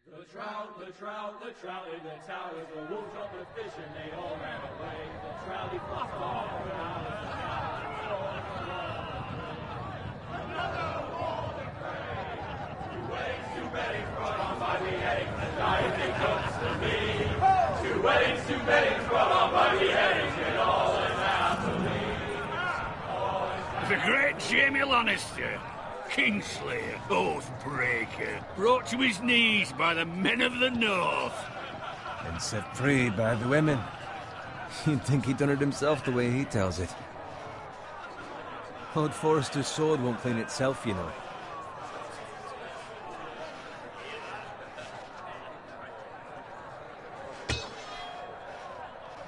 The trout in the towers, the wolves dropped the fish and they all ran away. The trout he fluffed off and out of the house. Another wall to pray. Two weddings, two beddings brought on by the eggs, and dieting comes to me. Two weddings brought on by the eggs, and all is happily. The great Jamie Lannister, Kingslayer, Oathbreaker, brought to his knees by the men of the North. And set free by the women. You'd think he'd done it himself the way he tells it. Lord Forrester's sword won't clean itself, you know.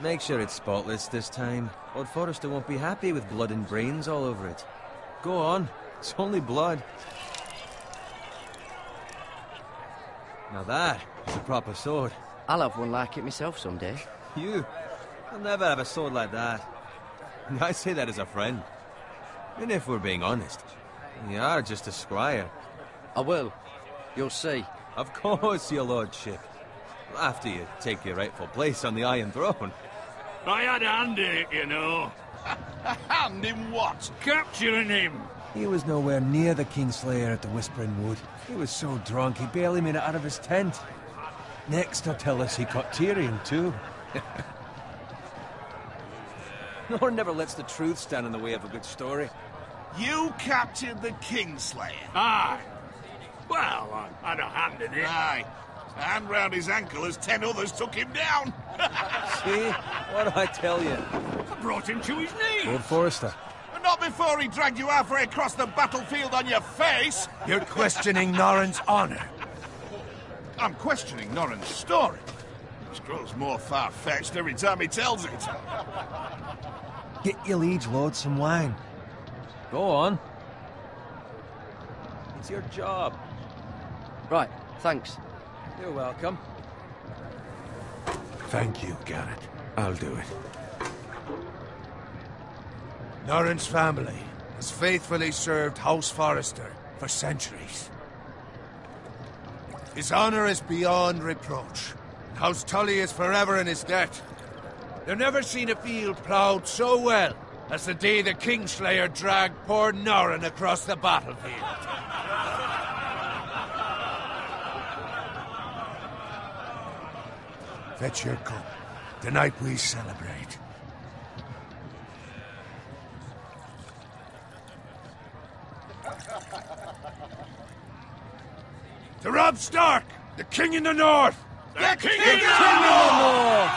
Make sure it's spotless this time. Lord Forrester won't be happy with blood and brains all over it. Go on. It's only blood. Now that is a proper sword. I'll have one like it myself someday. You? I'll never have a sword like that. And I say that as a friend. And if we're being honest, you are just a squire. I will. You'll see. Of course, your lordship. After you take your rightful place on the Iron Throne. I had a hand in it, you know. A hand in what? Capturing him. He was nowhere near the Kingslayer at the Whispering Wood. He was so drunk he barely made it out of his tent. Next he'll tell us he caught Tyrion too. No one never lets the truth stand in the way of a good story. You captured the Kingslayer? Aye. Well, I had a hand in it. Aye. A hand round his ankle as 10 others took him down. See? What do I tell you? I brought him to his knees. Lord Forrester. But not before he dragged you halfway across the battlefield on your face. You're questioning Norrin's honor. I'm questioning Norrin's story. It grows more far-fetched every time he tells it. Get your liege lord some wine. Go on. It's your job. Right, thanks. You're welcome. Thank you, Garrett. I'll do it. Norrin's family has faithfully served House Forrester for centuries. His honor is beyond reproach. House Tully is forever in his debt. They've never seen a field ploughed so well as the day the Kingslayer dragged poor Norrin across the battlefield. Fetch your cup. Tonight we celebrate. To Robb Stark, the King in the North! The King in the North!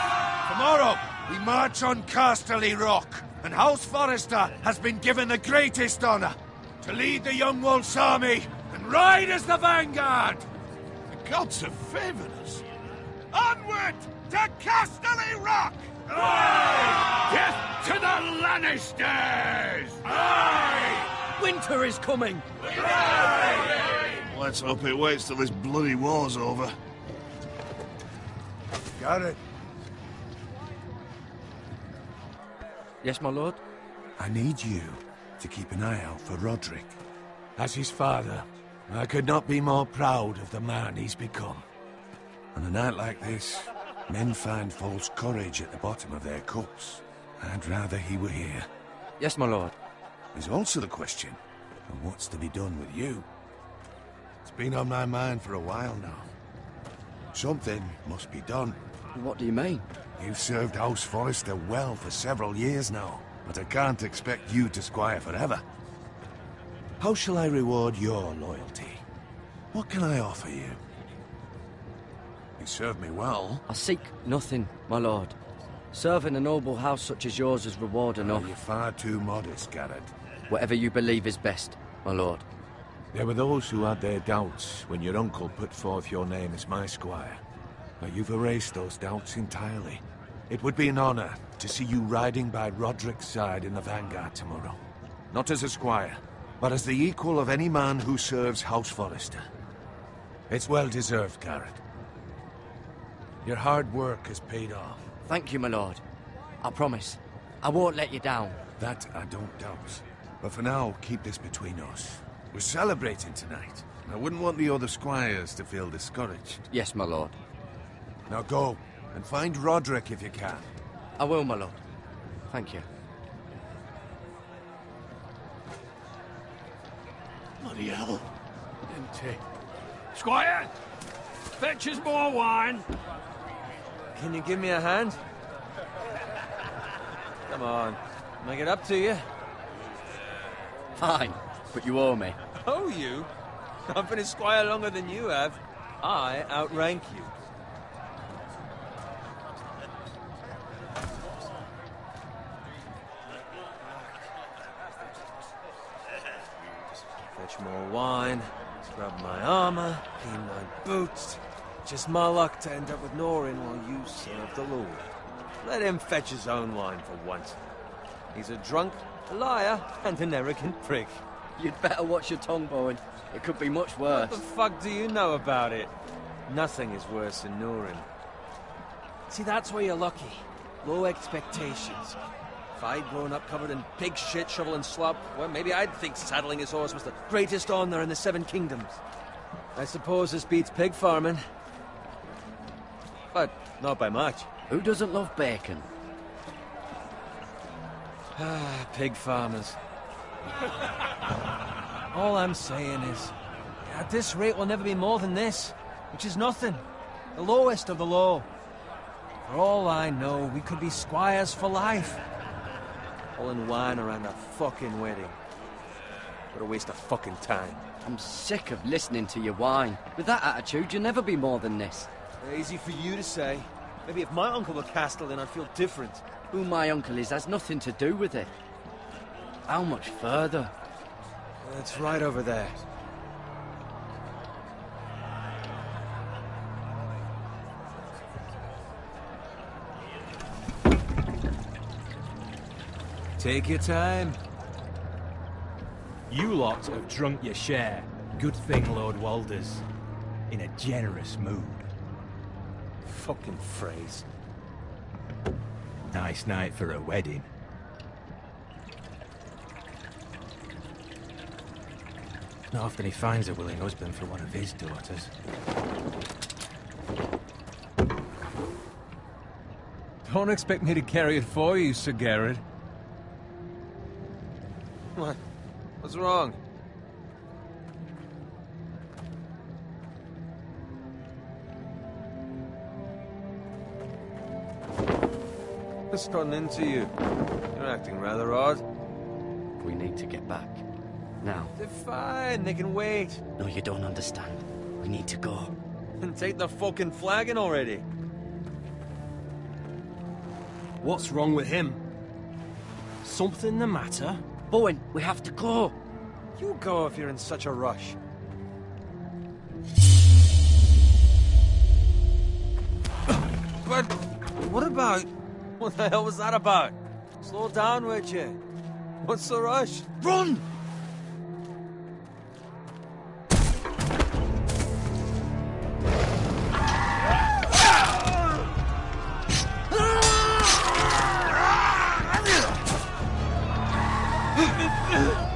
Tomorrow, we march on Casterly Rock, and House Forrester has been given the greatest honor to lead the Young Wolf's army and ride as the vanguard! The gods have favored us. Onward to Casterly Rock! Aye! Death to the Lannisters! Aye! Winter is coming! Aye! Let's hope it waits till this bloody war's over. Got it. Yes, my lord? I need you to keep an eye out for Roderick. As his father, I could not be more proud of the man he's become. On a night like this, men find false courage at the bottom of their cups. I'd rather he were here. Yes, my lord. There's also the question of what's to be done with you. It's been on my mind for a while now. Something must be done. What do you mean? You've served House Forrester well for several years now, but I can't expect you to squire forever. How shall I reward your loyalty? What can I offer you? You served me well. I seek nothing, my lord. Serving a noble house such as yours is reward enough. You're far too modest, Garrett. Whatever you believe is best, my lord. There were those who had their doubts when your uncle put forth your name as my squire. But you've erased those doubts entirely. It would be an honor to see you riding by Roderick's side in the vanguard tomorrow. Not as a squire, but as the equal of any man who serves House Forrester. It's well deserved, Garrett. Your hard work has paid off. Thank you, my lord. I promise. I won't let you down. That I don't doubt. But for now, keep this between us. We're celebrating tonight, I wouldn't want the other squires to feel discouraged. Yes, my lord. Now go, and find Roderick if you can. I will, my lord. Thank you. Bloody hell. Empty. Squire! Fetch us more wine. Can you give me a hand? Come on. Make it up to you. Fine, but you owe me. Oh, you? I've been a squire longer than you have. I outrank you. Fetch more wine, scrub my armor, clean my boots. Just my luck to end up with Norin while you serve the Lord. Let him fetch his own wine for once. He's a drunk, a liar, and an arrogant prick. You'd better watch your tongue, Bowen. It could be much worse. What the fuck do you know about it? Nothing is worse than Norin. See, that's where you're lucky. Low expectations. If I'd grown up covered in pig shit, shovel and slop, well, maybe I'd think saddling his horse was the greatest honor in the Seven Kingdoms. I suppose this beats pig farming. But not by much. Who doesn't love bacon? Ah, pig farmers. All I'm saying is, at this rate we'll never be more than this, which is nothing. The lowest of the low. For all I know, we could be squires for life. Pulling wine around a fucking wedding. What a waste of fucking time. I'm sick of listening to your whine. With that attitude, you'll never be more than this. Easy for you to say. Maybe if my uncle were Castellan, I'd feel different. Who my uncle is has nothing to do with it. How much further? It's right over there. Take your time. You lot have drunk your share. Good thing Lord Walder's in a generous mood. Fucking phrase. Nice night for a wedding. Not often he finds a willing husband for one of his daughters. Don't expect me to carry it for you, Sir Garrett. What? What's wrong? What's gotten into you? You're acting rather odd. We need to get back. Now. They're fine, they can wait. No, you don't understand. We need to go. And take the fucking flagon already. What's wrong with him? Something the matter? Bowen, we have to go. You go if you're in such a rush. But what about... What the hell was that about? Slow down, would you? What's the rush? Run!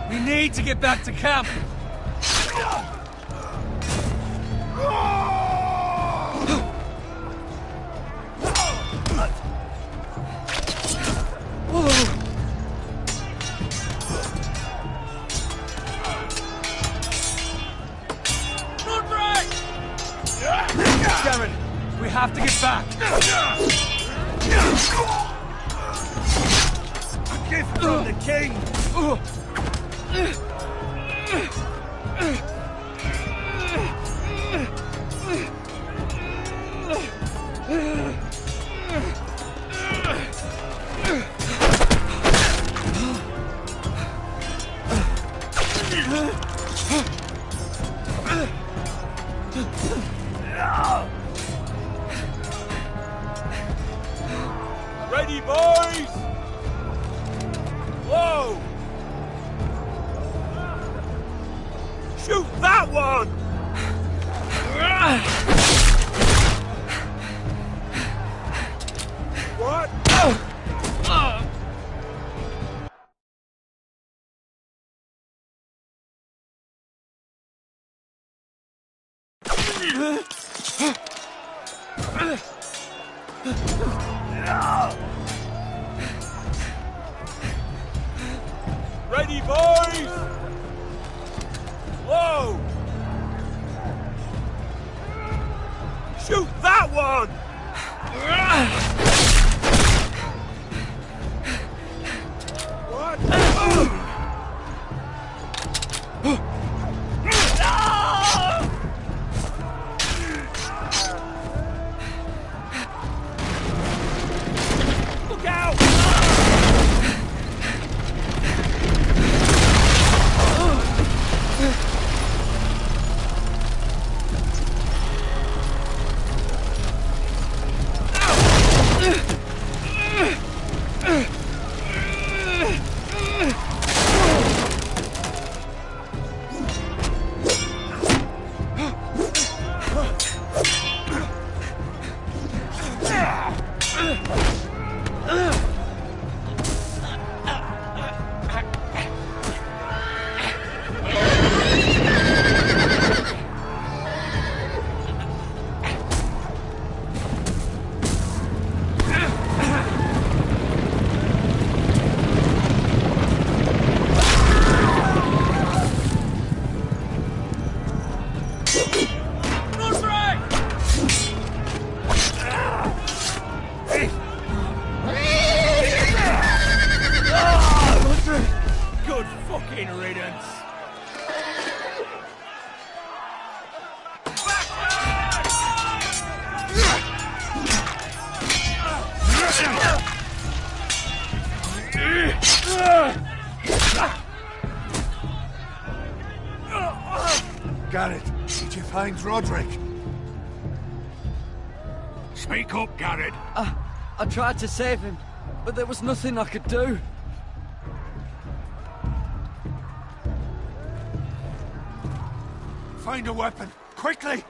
We need to get back to camp. Garrett, we have to get back. A gift from the king. Ready, boys! Whoa! Shoot that one! What? Steady, boys! Whoa! Shoot that one! What? Look out! Good fucking riddance. Garrett, did you find Roderick? Speak up, Garrett. I tried to save him, but there was nothing I could do. Find a weapon, quickly!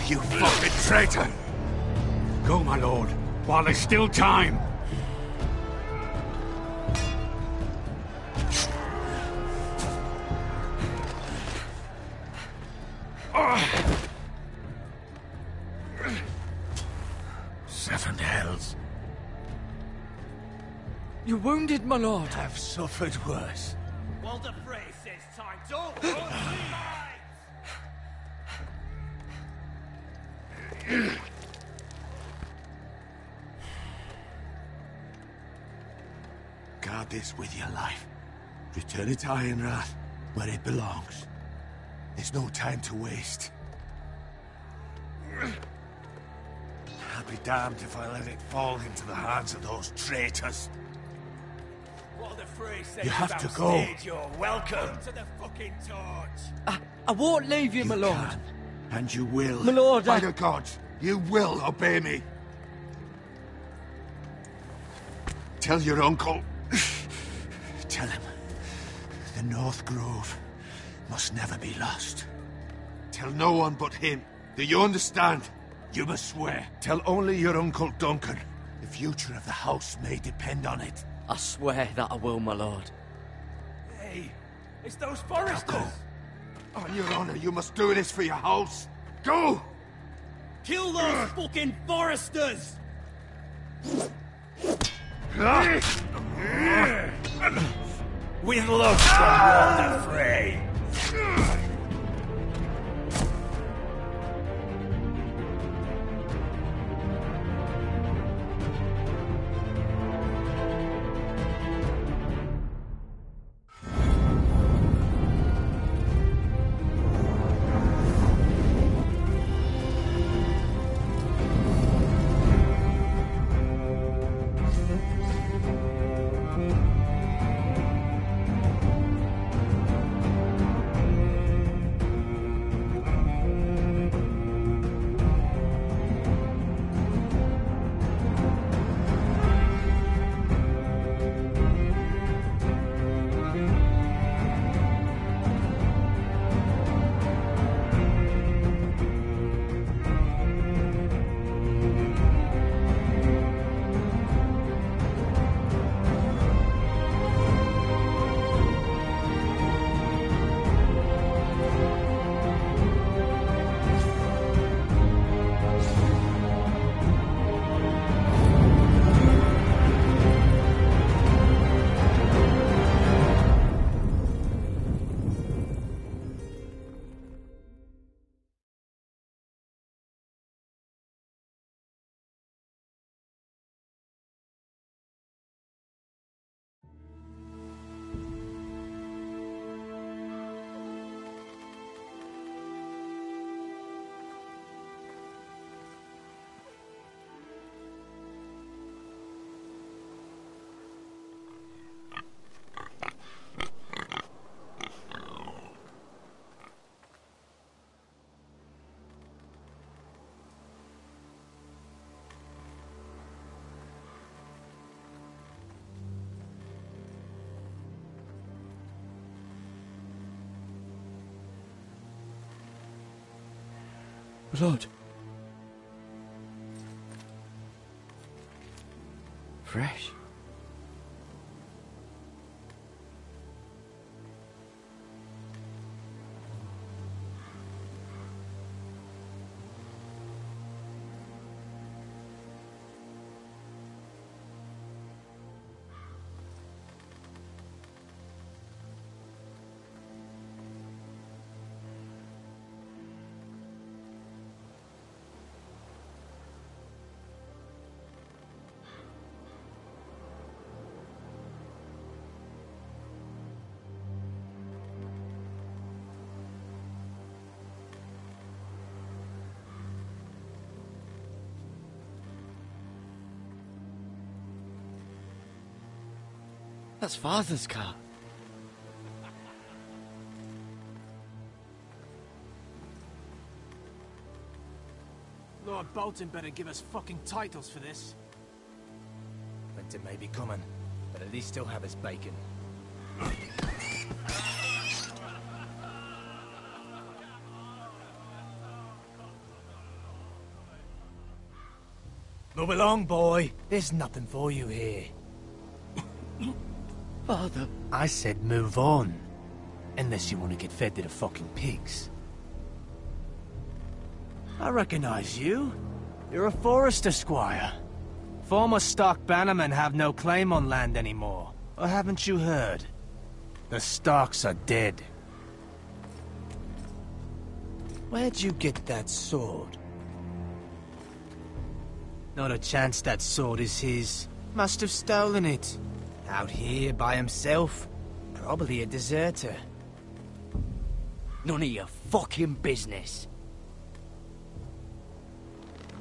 You fucking traitor! Go, my lord, while there's still time. Seven hells. You're wounded, my lord. I've suffered worse. Well, the phrase says time. Don't Guard this with your life. Return it to Ironrath, where it belongs. There's no time to waste. I'll be damned if I let it fall into the hands of those traitors. What the phrase says You have about to go. stage, you're welcome to the fucking torch. I won't leave you, my You lord. can, and you will. My lord, By the gods, you will obey me. Tell your uncle. Tell him. The North Grove must never be lost. Tell no one but him. Do you understand? You must swear. Tell only your Uncle Duncan. The future of the house may depend on it. I swear that I will, my lord. Hey, it's those foresters. Go. On your honor, you must do this for your house. Go! Kill those fucking foresters! With love from Walter Frey. Blood. Fresh. That's Father's car. Lord Bolton better give us fucking titles for this. Winter may be coming, but at least he'll have his bacon. Move along, boy. There's nothing for you here. Father. I said move on. Unless you want to get fed to the fucking pigs. I recognize you. You're a Forester squire. Former Stark bannermen have no claim on land anymore. Or haven't you heard? The Starks are dead. Where'd you get that sword? Not a chance that sword is his. Must have stolen it. Out here by himself. Probably a deserter. None of your fucking business.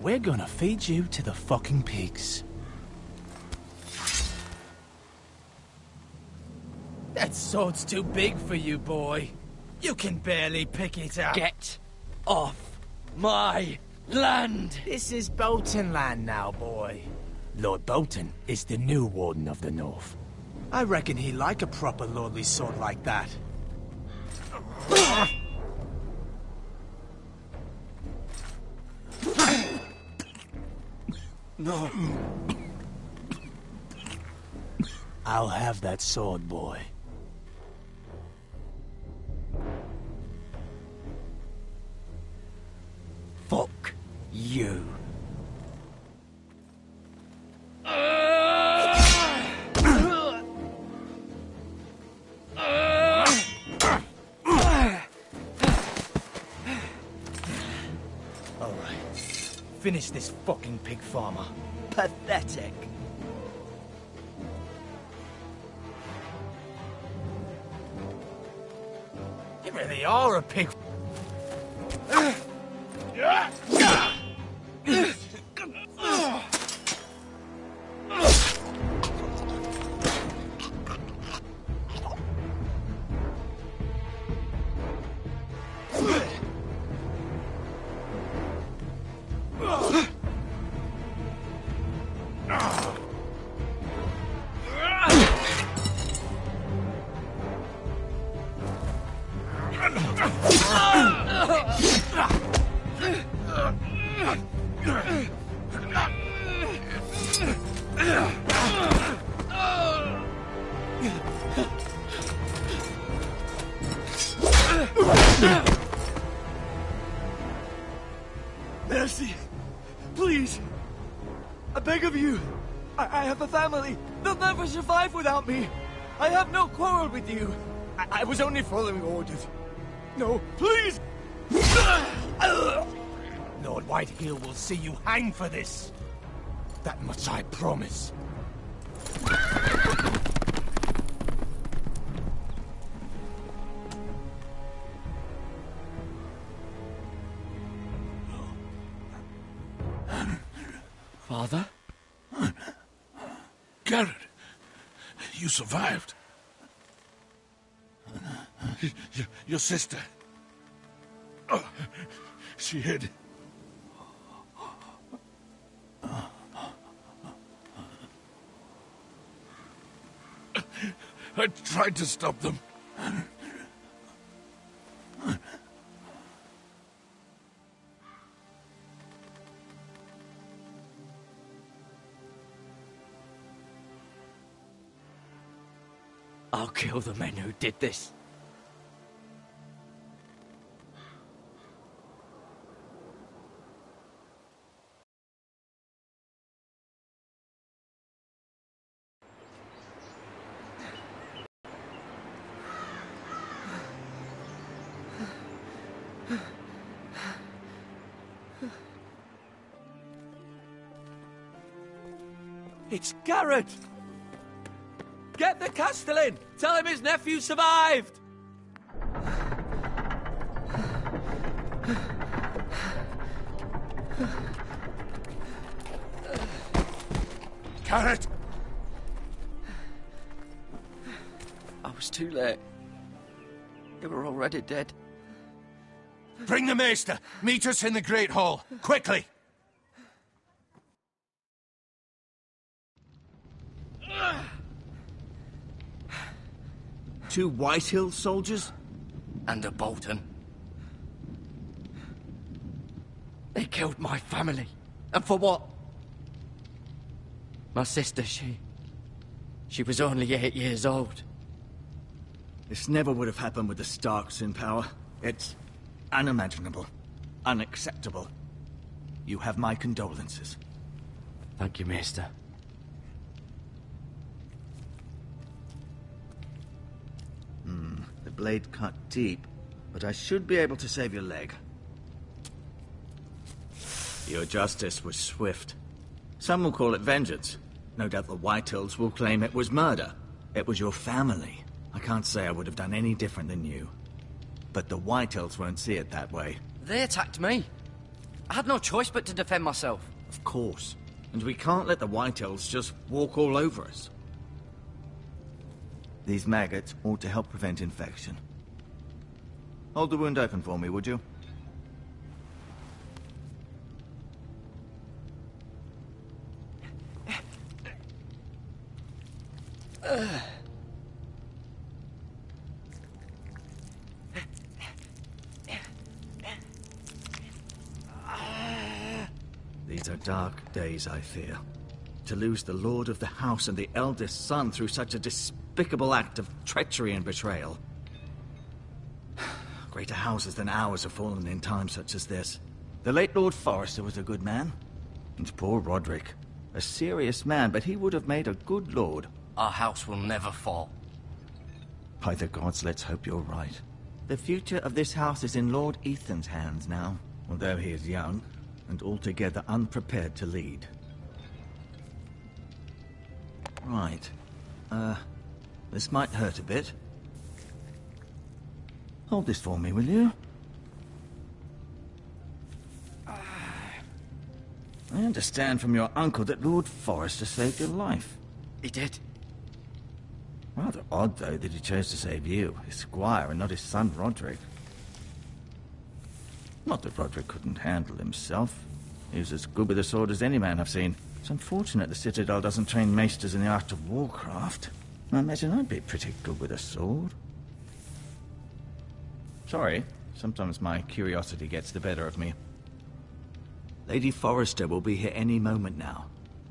We're gonna feed you to the fucking pigs. That sword's too big for you, boy. You can barely pick it up. Get off my land! This is Bolton land now, boy. Lord Bolton is the new Warden of the North. I reckon he like a proper lordly sword like that. No. I'll have that sword, boy. Fuck you. Finish this fucking pig farmer. Pathetic. You really are a pig. Mercy! Please! I beg of you! I have a family! They'll never survive without me! I have no quarrel with you! I was only following orders. No, please! Lord Whitehill will see you hang for this. That much I promise. Father? Garrett, you survived. Your sister. Oh, she hid. I tried to stop them. I'll kill the men who did this. It's Garrett! Get the Castellan! Tell him his nephew survived! Garrett! I was too late. They were already dead. Bring the Maester! Meet us in the Great Hall! Quickly! Two Whitehill soldiers? And a Bolton. They killed my family. And for what? My sister, she was only 8 years old. This never would have happened with the Starks in power. It's unimaginable. Unacceptable. You have my condolences. Thank you, Maester. The blade cut deep, but I should be able to save your leg. Your justice was swift. Some will call it vengeance. No doubt the Whitehills will claim it was murder. It was your family. I can't say I would have done any different than you. But the Whitehills won't see it that way. They attacked me. I had no choice but to defend myself. Of course. And we can't let the Whitehills just walk all over us. These maggots ought to help prevent infection. Hold the wound open for me, would you? These are dark days, I fear. To lose the lord of the house and the eldest son through such a despicable act of treachery and betrayal. Greater houses than ours have fallen in times such as this. The late Lord Forrester was a good man. And poor Roderick. A serious man, but he would have made a good lord. Our house will never fall. By the gods, let's hope you're right. The future of this house is in Lord Ethan's hands now, although he is young and altogether unprepared to lead. Right. This might hurt a bit. Hold this for me, will you? I understand from your uncle that Lord Forrester saved your life. He did. Rather odd, though, that he chose to save you, his squire, and not his son Roderick. Not that Roderick couldn't handle himself. He was as good with a sword as any man I've seen. It's unfortunate the Citadel doesn't train maesters in the art of warcraft. I imagine I'd be pretty good with a sword. Sorry, sometimes my curiosity gets the better of me. Lady Forrester will be here any moment now.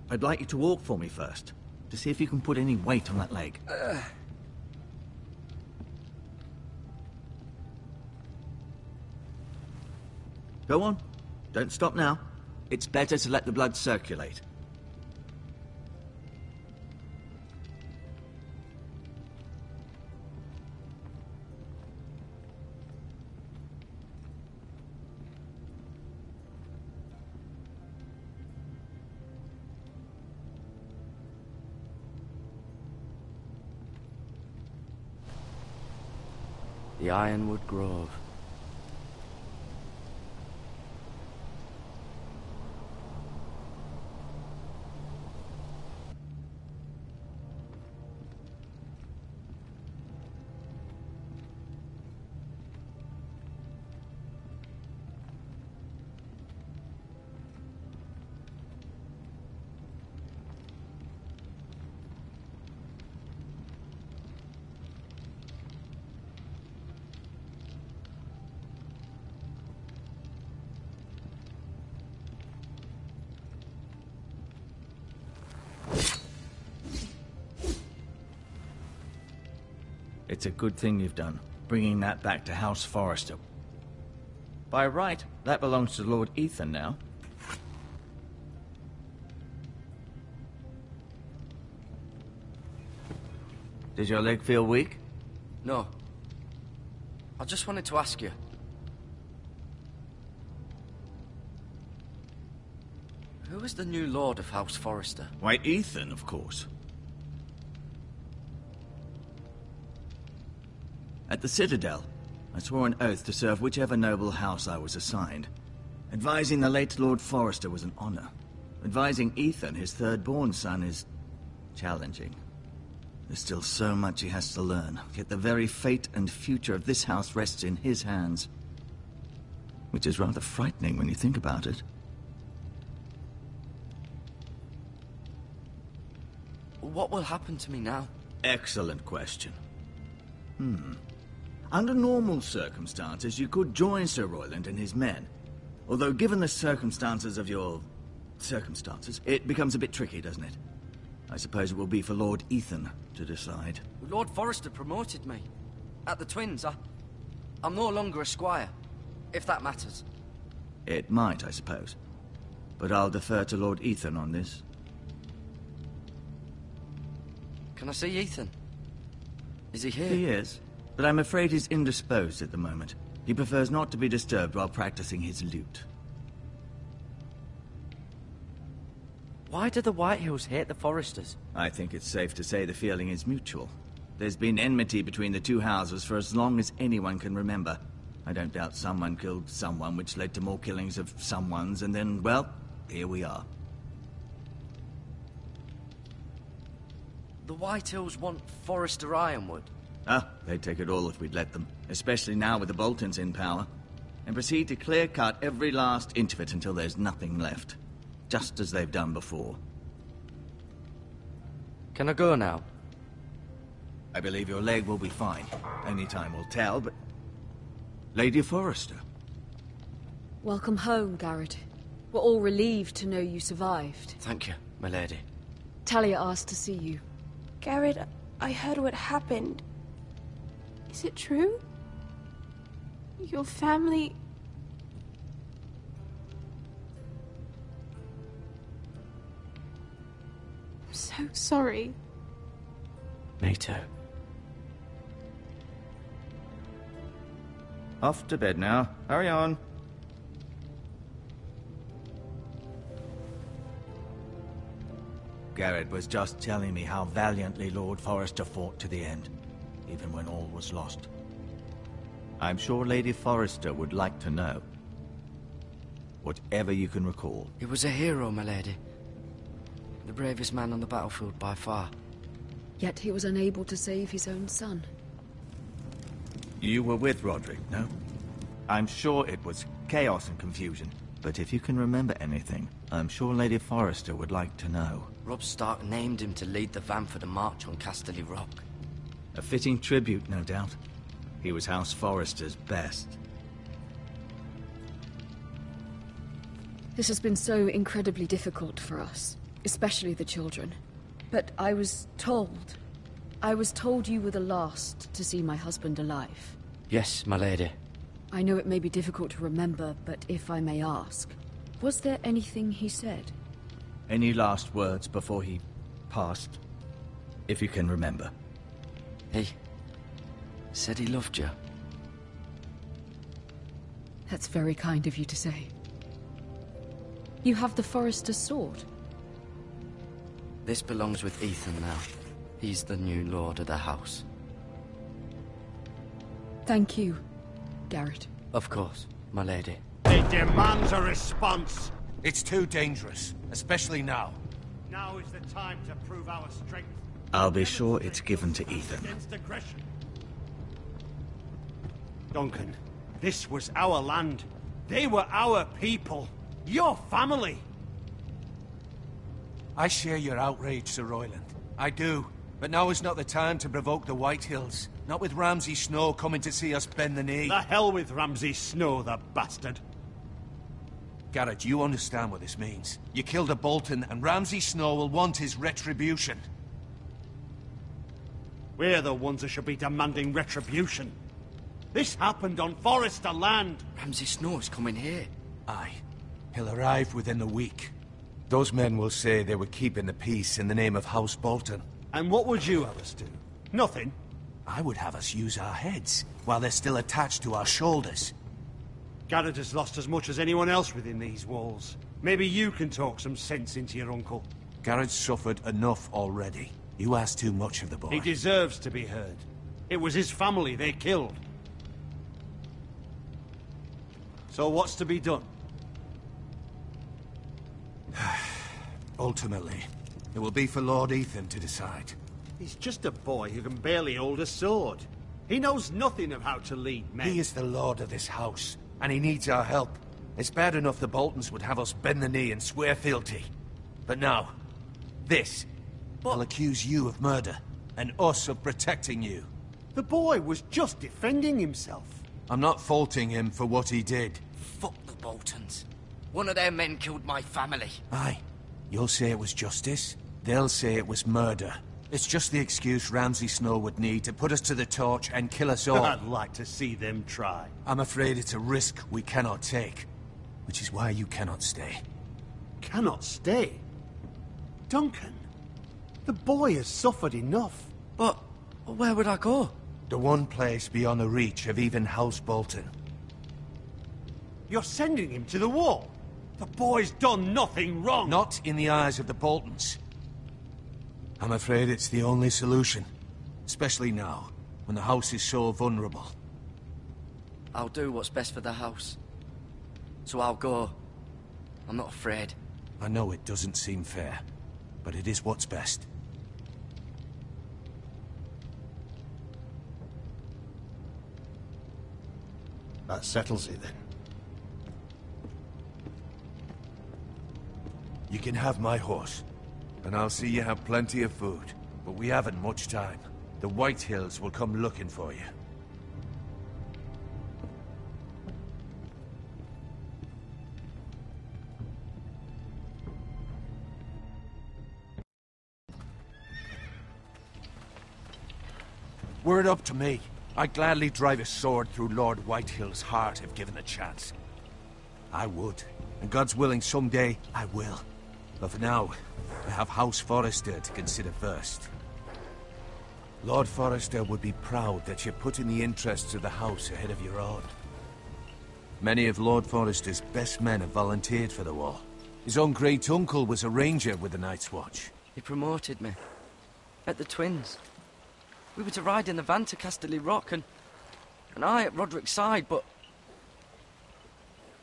I'd like you to walk for me first, to see if you can put any weight on that leg. Go on. Don't stop now. It's better to let the blood circulate. The Ironwood Grove. It's a good thing you've done, bringing that back to House Forrester. By right, that belongs to Lord Ethan now. Did your leg feel weak? No. I just wanted to ask you. Who is the new Lord of House Forrester? Why, Ethan, of course. At the Citadel, I swore an oath to serve whichever noble house I was assigned. Advising the late Lord Forrester was an honor. Advising Ethan, his third-born son, is challenging. There's still so much he has to learn, yet the very fate and future of this house rests in his hands. Which is rather frightening when you think about it. What will happen to me now? Excellent question. Under normal circumstances, you could join Sir Royland and his men. Although given the circumstances of your... circumstances, it becomes a bit tricky, doesn't it? I suppose it will be for Lord Ethan to decide. Lord Forrester promoted me. At the Twins, I'm no longer a squire, if that matters. It might, I suppose. But I'll defer to Lord Ethan on this. Can I see Ethan? Is he here? He is, but I'm afraid he's indisposed at the moment. He prefers not to be disturbed while practicing his lute. Why do the Whitehills hate the Forresters? I think it's safe to say the feeling is mutual. There's been enmity between the two houses for as long as anyone can remember. I don't doubt someone killed someone, which led to more killings of someones, and then, well, here we are. The Whitehills want Forrester Ironwood. Ah, they'd take it all if we'd let them, especially now with the Boltons in power, and proceed to clear-cut every last inch of it until there's nothing left. Just as they've done before. Can I go now? I believe your leg will be fine. Only time will tell, but... Lady Forrester. Welcome home, Garrett. We're all relieved to know you survived. Thank you, my lady. Talia asked to see you. Garrett, I heard what happened. Is it true? Your family... I'm so sorry. Me too. Off to bed now. Hurry on. Garrett was just telling me how valiantly Lord Forrester fought to the end, even when all was lost. I'm sure Lady Forrester would like to know. Whatever you can recall. He was a hero, my lady. The bravest man on the battlefield by far. Yet he was unable to save his own son. You were with Roderick, no? I'm sure it was chaos and confusion. But if you can remember anything, I'm sure Lady Forrester would like to know. Robb Stark named him to lead the van for the march on Casterly Rock. A fitting tribute, no doubt. He was House Forrester's best. This has been so incredibly difficult for us, especially the children. But I was told you were the last to see my husband alive. Yes, my lady. I know it may be difficult to remember, but if I may ask, was there anything he said? Any last words before he passed? If you can remember. He said he loved you. That's very kind of you to say. You have the Forrester's sword. This belongs with Ethan now. He's the new lord of the house. Thank you, Garrett. Of course, my lady. It demands a response. It's too dangerous, especially now. Now is the time to prove our strength. I'll be sure it's given to Ethan. Against aggression. Duncan, this was our land. They were our people. Your family. I share your outrage, Sir Royland. I do. But now is not the time to provoke the Whitehills. Not with Ramsay Snow coming to see us bend the knee. The hell with Ramsay Snow, the bastard. Garrett, you understand what this means. You killed a Bolton, and Ramsay Snow will want his retribution. We're the ones who should be demanding retribution. This happened on Forester land. Ramsay Snow's coming here. Aye. He'll arrive within a week. Those men will say they were keeping the peace in the name of House Bolton. And what would you have us do? Nothing. I would have us use our heads, while they're still attached to our shoulders. Garrett has lost as much as anyone else within these walls. Maybe you can talk some sense into your uncle. Garrett's suffered enough already. You ask too much of the boy. He deserves to be heard. It was his family they killed. So what's to be done? Ultimately, it will be for Lord Ethan to decide. He's just a boy who can barely hold a sword. He knows nothing of how to lead men. He is the lord of this house, and he needs our help. It's bad enough the Boltons would have us bend the knee and swear fealty. But now, this. I'll accuse you of murder, and us of protecting you. The boy was just defending himself. I'm not faulting him for what he did. Fuck the Boltons. One of their men killed my family. Aye. You'll say it was justice. They'll say it was murder. It's just the excuse Ramsay Snow would need to put us to the torch and kill us all. I'd like to see them try. I'm afraid it's a risk we cannot take. Which is why you cannot stay. Cannot stay? Duncan, the boy has suffered enough. But where would I go? The one place beyond the reach of even House Bolton. You're sending him to the wall? The boy's done nothing wrong. Not in the eyes of the Boltons. I'm afraid it's the only solution. Especially now, when the house is so vulnerable. I'll do what's best for the house. So I'll go. I'm not afraid. I know it doesn't seem fair, but it is what's best. That settles it then. You can have my horse, and I'll see you have plenty of food. But we haven't much time. The White Hills will come looking for you. Were it up to me, I'd gladly drive a sword through Lord Whitehill's heart if given the chance. I would, and God's willing someday I will. But for now, I have House Forrester to consider first. Lord Forrester would be proud that you're putting the interests of the house ahead of your own. Many of Lord Forrester's best men have volunteered for the war. His own great-uncle was a ranger with the Night's Watch. He promoted me. At the Twins. We were to ride in the van to Casterly Rock, and I at Roderick's side, but...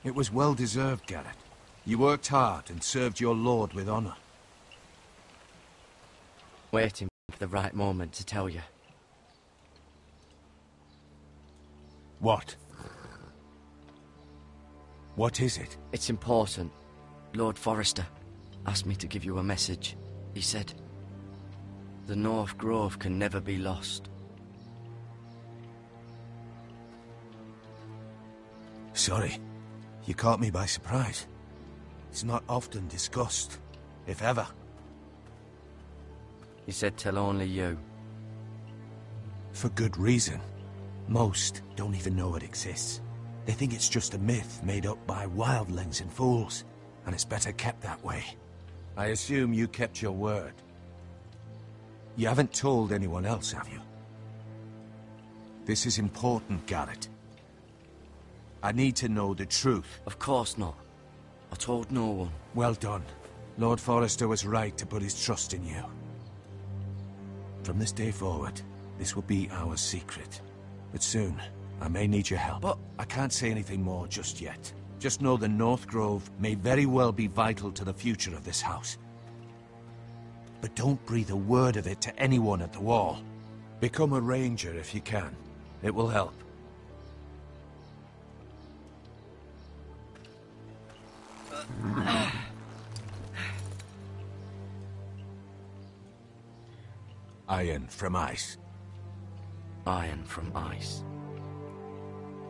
It was well-deserved, Garrett. You worked hard and served your lord with honor. Waiting for the right moment to tell you. What? What is it? It's important. Lord Forrester asked me to give you a message. He said, the North Grove can never be lost. Sorry. You caught me by surprise. It's not often discussed, if ever. He said tell only you. For good reason. Most don't even know it exists. They think it's just a myth made up by wildlings and fools, and it's better kept that way. I assume you kept your word. You haven't told anyone else, have you? This is important, Garrett. I need to know the truth. Of course not. I told no one. Well done. Lord Forrester was right to put his trust in you. From this day forward, this will be our secret. But soon, I may need your help. But I can't say anything more just yet. Just know the North Grove may very well be vital to the future of this house. But don't breathe a word of it to anyone at the wall. Become a ranger if you can. It will help. Iron from ice. Iron from ice.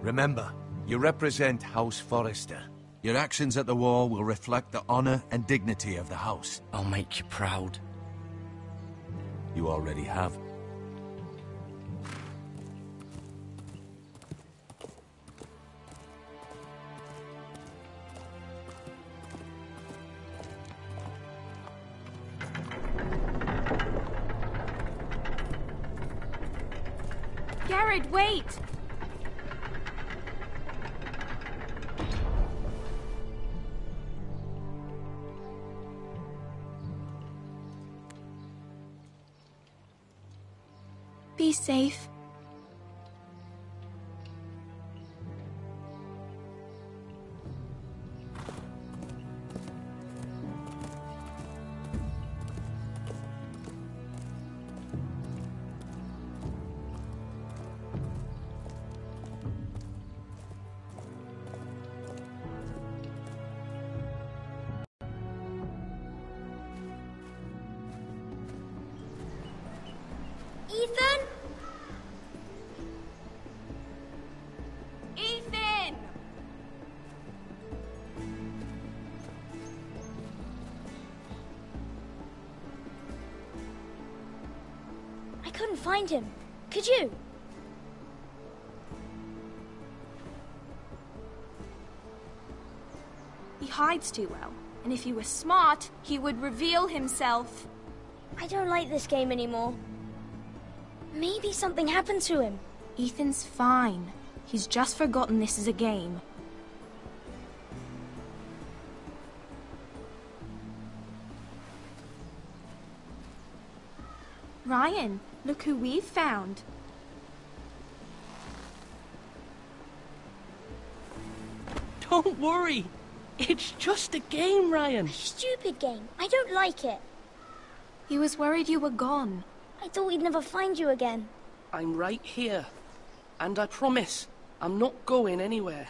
Remember, you represent House Forrester. Your actions at the wall will reflect the honor and dignity of the house. I'll make you proud. You already have. Garrett, wait! Be safe. Ethan? Ethan! I couldn't find him. Could you? He hides too well, and if he were smart, he would reveal himself. I don't like this game anymore. Maybe something happened to him. Ethan's fine. He's just forgotten this is a game. Ryan, look who we've found. Don't worry. It's just a game, Ryan. A stupid game. I don't like it. He was worried you were gone. I thought we'd never find you again. I'm right here. And I promise, I'm not going anywhere.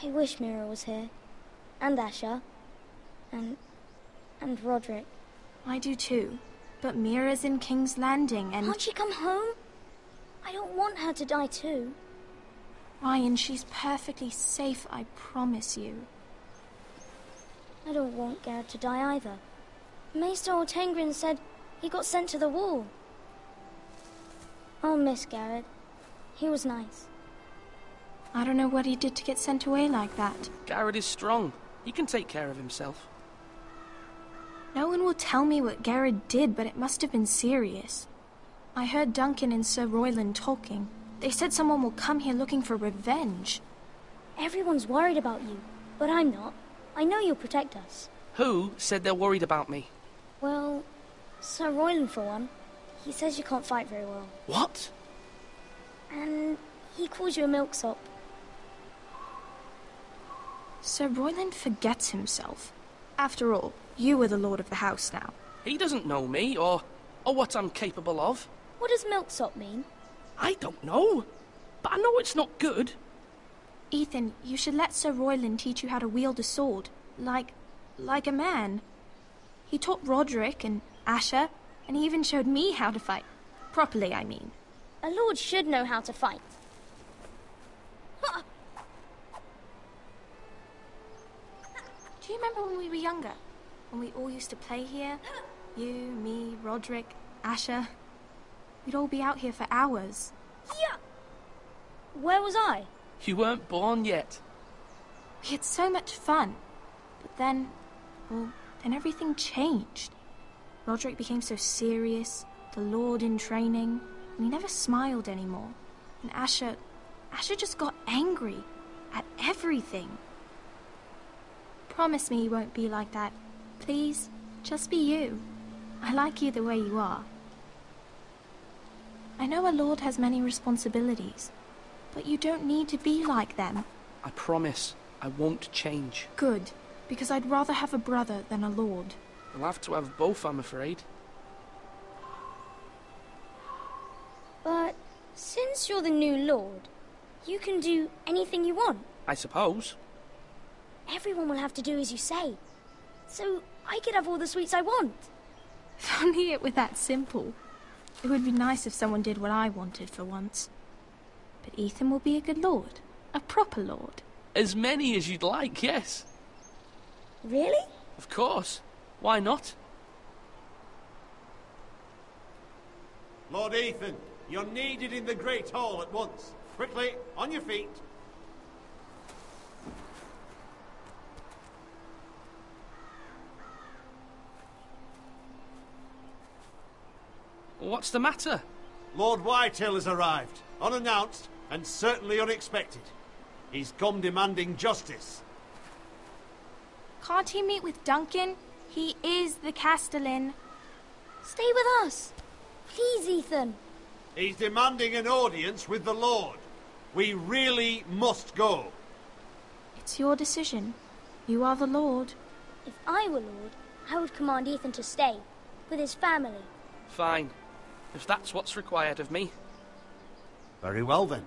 I wish Mira was here. And Asher. And Roderick. I do too. But Mira's in King's Landing and... Can't she come home? I don't want her to die too. Ryan, she's perfectly safe, I promise you. I don't want Garrett to die either. Maester Ortengrin said he got sent to the wall. I'll miss Garrett. He was nice. I don't know what he did to get sent away like that. Garrett is strong. He can take care of himself. No one will tell me what Garrett did, but it must have been serious. I heard Duncan and Sir Royland talking. They said someone will come here looking for revenge. Everyone's worried about you, but I'm not. I know you'll protect us. Who said they're worried about me? Well, Sir Royland for one. He says you can't fight very well. What? And he calls you a milksop. Sir Royland forgets himself. After all, you are the lord of the house now. He doesn't know me, or what I'm capable of. What does milksop mean? I don't know, but I know it's not good. Ethan, you should let Sir Royland teach you how to wield a sword, like a man. He taught Roderick and Asher, and he even showed me how to fight. Properly, I mean. A lord should know how to fight. Do you remember when we were younger? When we all used to play here? You, me, Roderick, Asher. We'd all be out here for hours. Yeah! Where was I? You weren't born yet. We had so much fun. But then, then everything changed. Roderick became so serious, the Lord in training, and he never smiled anymore. And Asher just got angry at everything. Promise me you won't be like that. Please, just be you. I like you the way you are. I know a lord has many responsibilities, but you don't need to be like them. I promise I won't change. Good, because I'd rather have a brother than a lord. We'll have to have both, I'm afraid. But since you're the new lord, you can do anything you want. I suppose. Everyone will have to do as you say. So I could have all the sweets I want. If only it were that simple. It would be nice if someone did what I wanted for once. But Ethan will be a good lord. A proper lord. As many as you'd like, yes. Really? Of course. Why not? Lord Ethan, you're needed in the Great Hall at once. Quickly, on your feet. What's the matter? Lord Whitehill has arrived, unannounced and certainly unexpected. He's come demanding justice. Can't he meet with Duncan? He is the Castellan. Stay with us. Please, Ethan. He's demanding an audience with the Lord. We really must go. It's your decision. You are the Lord. If I were Lord, I would command Ethan to stay, with his family. Fine. If that's what's required of me. Very well then.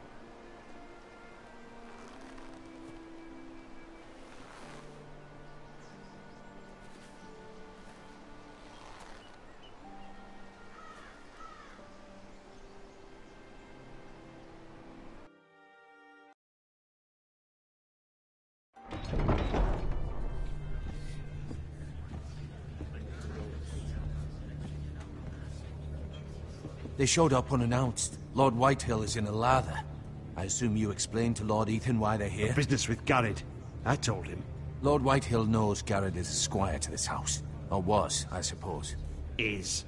They showed up unannounced. Lord Whitehill is in a lather. I assume you explained to Lord Ethan why they're here? Business with Garrett. I told him. Lord Whitehill knows Garrett is a squire to this house. Or was, I suppose.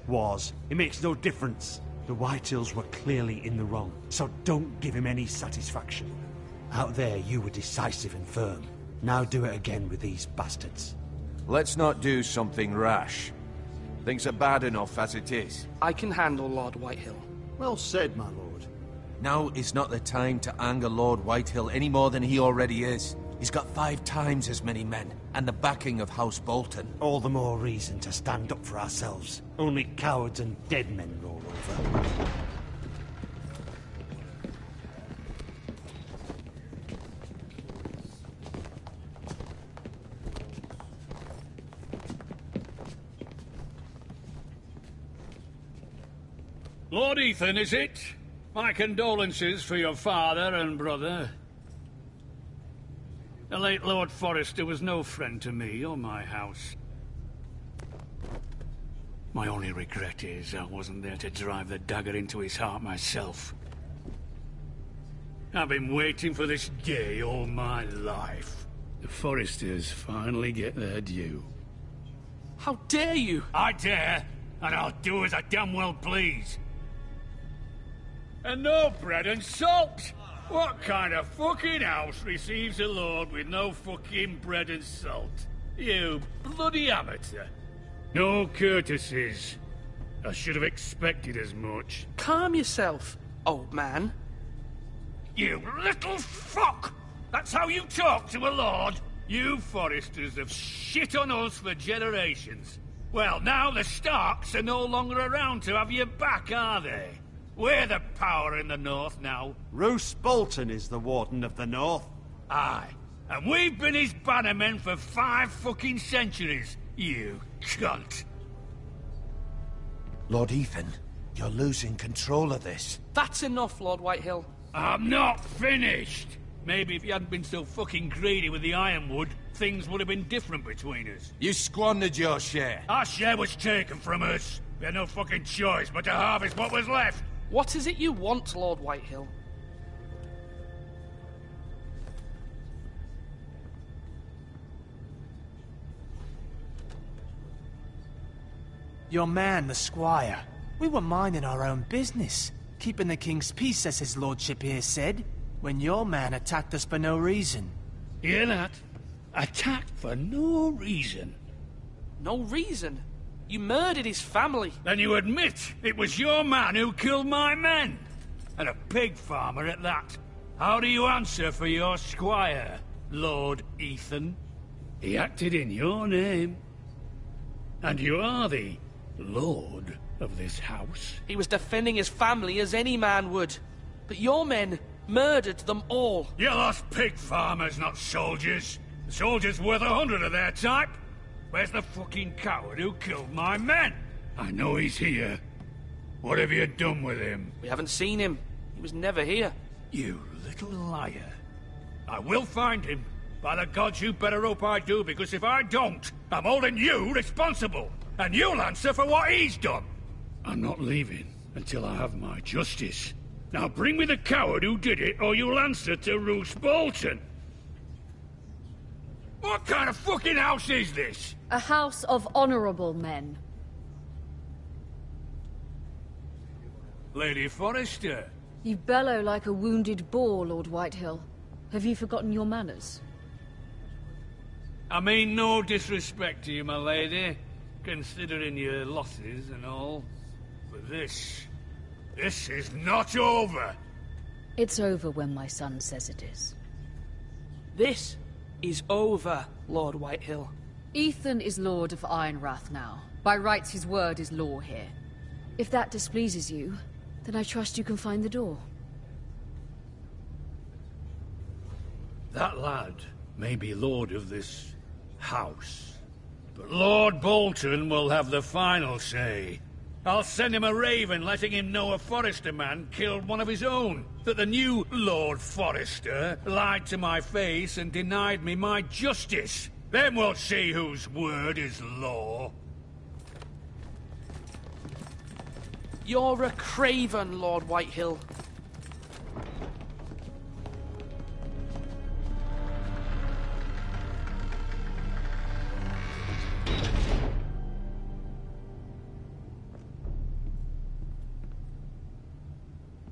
Was. It makes no difference. The Whitehills were clearly in the wrong, so don't give him any satisfaction. Out there, you were decisive and firm. Now do it again with these bastards. Let's not do something rash. Things are bad enough as it is. I can handle Lord Whitehill. Well said, my lord. Now is not the time to anger Lord Whitehill any more than he already is. He's got 5 times as many men, and the backing of House Bolton. All the more reason to stand up for ourselves. Only cowards and dead men roll over. Lord Ethan, is it? My condolences for your father and brother. The late Lord Forrester was no friend to me or my house. My only regret is I wasn't there to drive the dagger into his heart myself. I've been waiting for this day all my life. The Forresters finally get their due. How dare you? I dare, and I'll do as I damn well please. And no bread and salt! What kind of fucking house receives a lord with no fucking bread and salt? You bloody amateur. No courtesies. I should have expected as much. Calm yourself, old man. You little fuck! That's how you talk to a lord? You Forresters have shit on us for generations. Well, now the Starks are no longer around to have you back, are they? We're the power in the north now. Roose Bolton is the Warden of the North. Aye. And we've been his bannermen for 5 fucking centuries, you cunt. Lord Ethan, you're losing control of this. That's enough, Lord Whitehill. I'm not finished. Maybe if you hadn't been so fucking greedy with the ironwood, things would have been different between us. You squandered your share. Our share was taken from us. We had no fucking choice but to harvest what was left. What is it you want, Lord Whitehill? Your man, the squire. We were minding our own business, keeping the king's peace, as his lordship here said, when your man attacked us for no reason. Hear that? Attacked for no reason. No reason? You murdered his family. Then you admit it was your man who killed my men. And a pig farmer at that. How do you answer for your squire, Lord Ethan? He acted in your name. And you are the lord of this house. He was defending his family as any man would. But your men murdered them all. You lost pig farmers, not soldiers. The soldiers worth 100 of their type. Where's the fucking coward who killed my men? I know he's here. What have you done with him? We haven't seen him. He was never here. You little liar. I will find him. By the gods, you better hope I do, because if I don't, I'm holding you responsible. And you'll answer for what he's done. I'm not leaving until I have my justice. Now bring me the coward who did it, or you'll answer to Roose Bolton. What kind of fucking house is this? A house of honorable men. Lady Forrester. You bellow like a wounded boar, Lord Whitehill. Have you forgotten your manners? I mean no disrespect to you, my lady, considering your losses and all. But this is not over. It's over when my son says it is. This is over, Lord Whitehill. Ethan is Lord of Ironrath now. By rights, his word is law here. If that displeases you, then I trust you can find the door. That lad may be lord of this house, but Lord Bolton will have the final say. I'll send him a raven letting him know a Forrester man killed one of his own, that the new Lord Forrester lied to my face and denied me my justice. Then we'll see whose word is law. You're a craven, Lord Whitehill.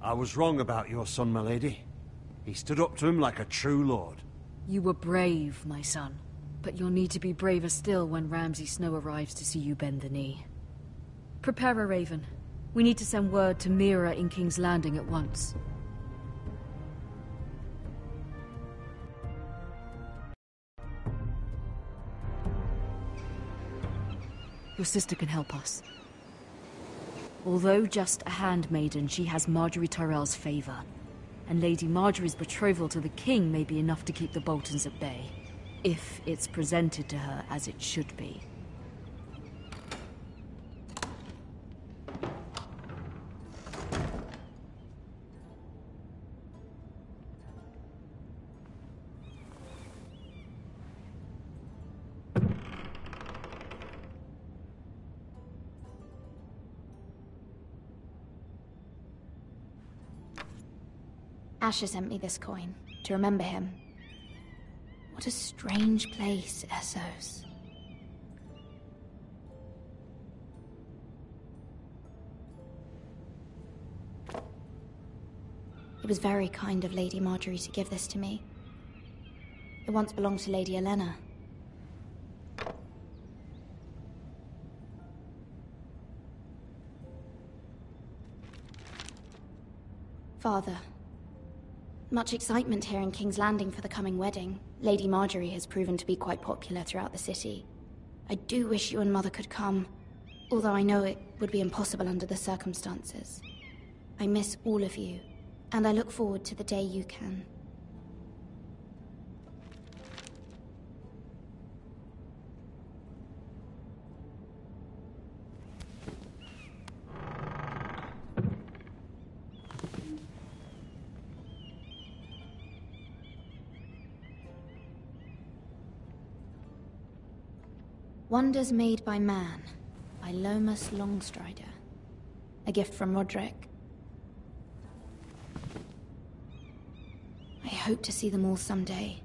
I was wrong about your son, my lady. He stood up to him like a true lord. You were brave, my son. But you'll need to be braver still when Ramsay Snow arrives to see you bend the knee. Prepare a raven. We need to send word to Mira in King's Landing at once. Your sister can help us. Although just a handmaiden, she has Marjorie Tyrell's favor. And Lady Marjorie's betrothal to the king may be enough to keep the Boltons at bay. If it's presented to her as it should be. Asher sent me this coin, to remember him. What a strange place, Essos. It was very kind of Lady Marjorie to give this to me. It once belonged to Lady Elena. Father, much excitement here in King's Landing for the coming wedding. Lady Marjorie has proven to be quite popular throughout the city. I do wish you and Mother could come, although I know it would be impossible under the circumstances. I miss all of you, and I look forward to the day you can. Wonders Made by Man, by Lomas Longstrider. A gift from Roderick. I hope to see them all someday.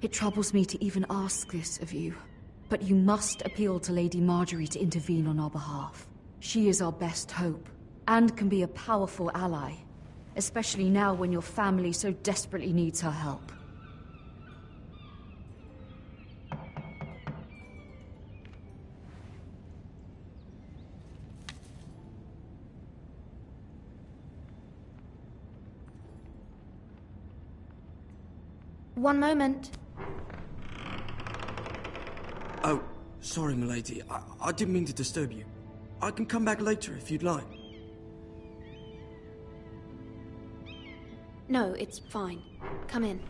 It troubles me to even ask this of you, but you must appeal to Lady Marjorie to intervene on our behalf. She is our best hope, and can be a powerful ally, especially now when your family so desperately needs her help. One moment. Oh, sorry, milady. I didn't mean to disturb you. I can come back later if you'd like. No, it's fine. Come in.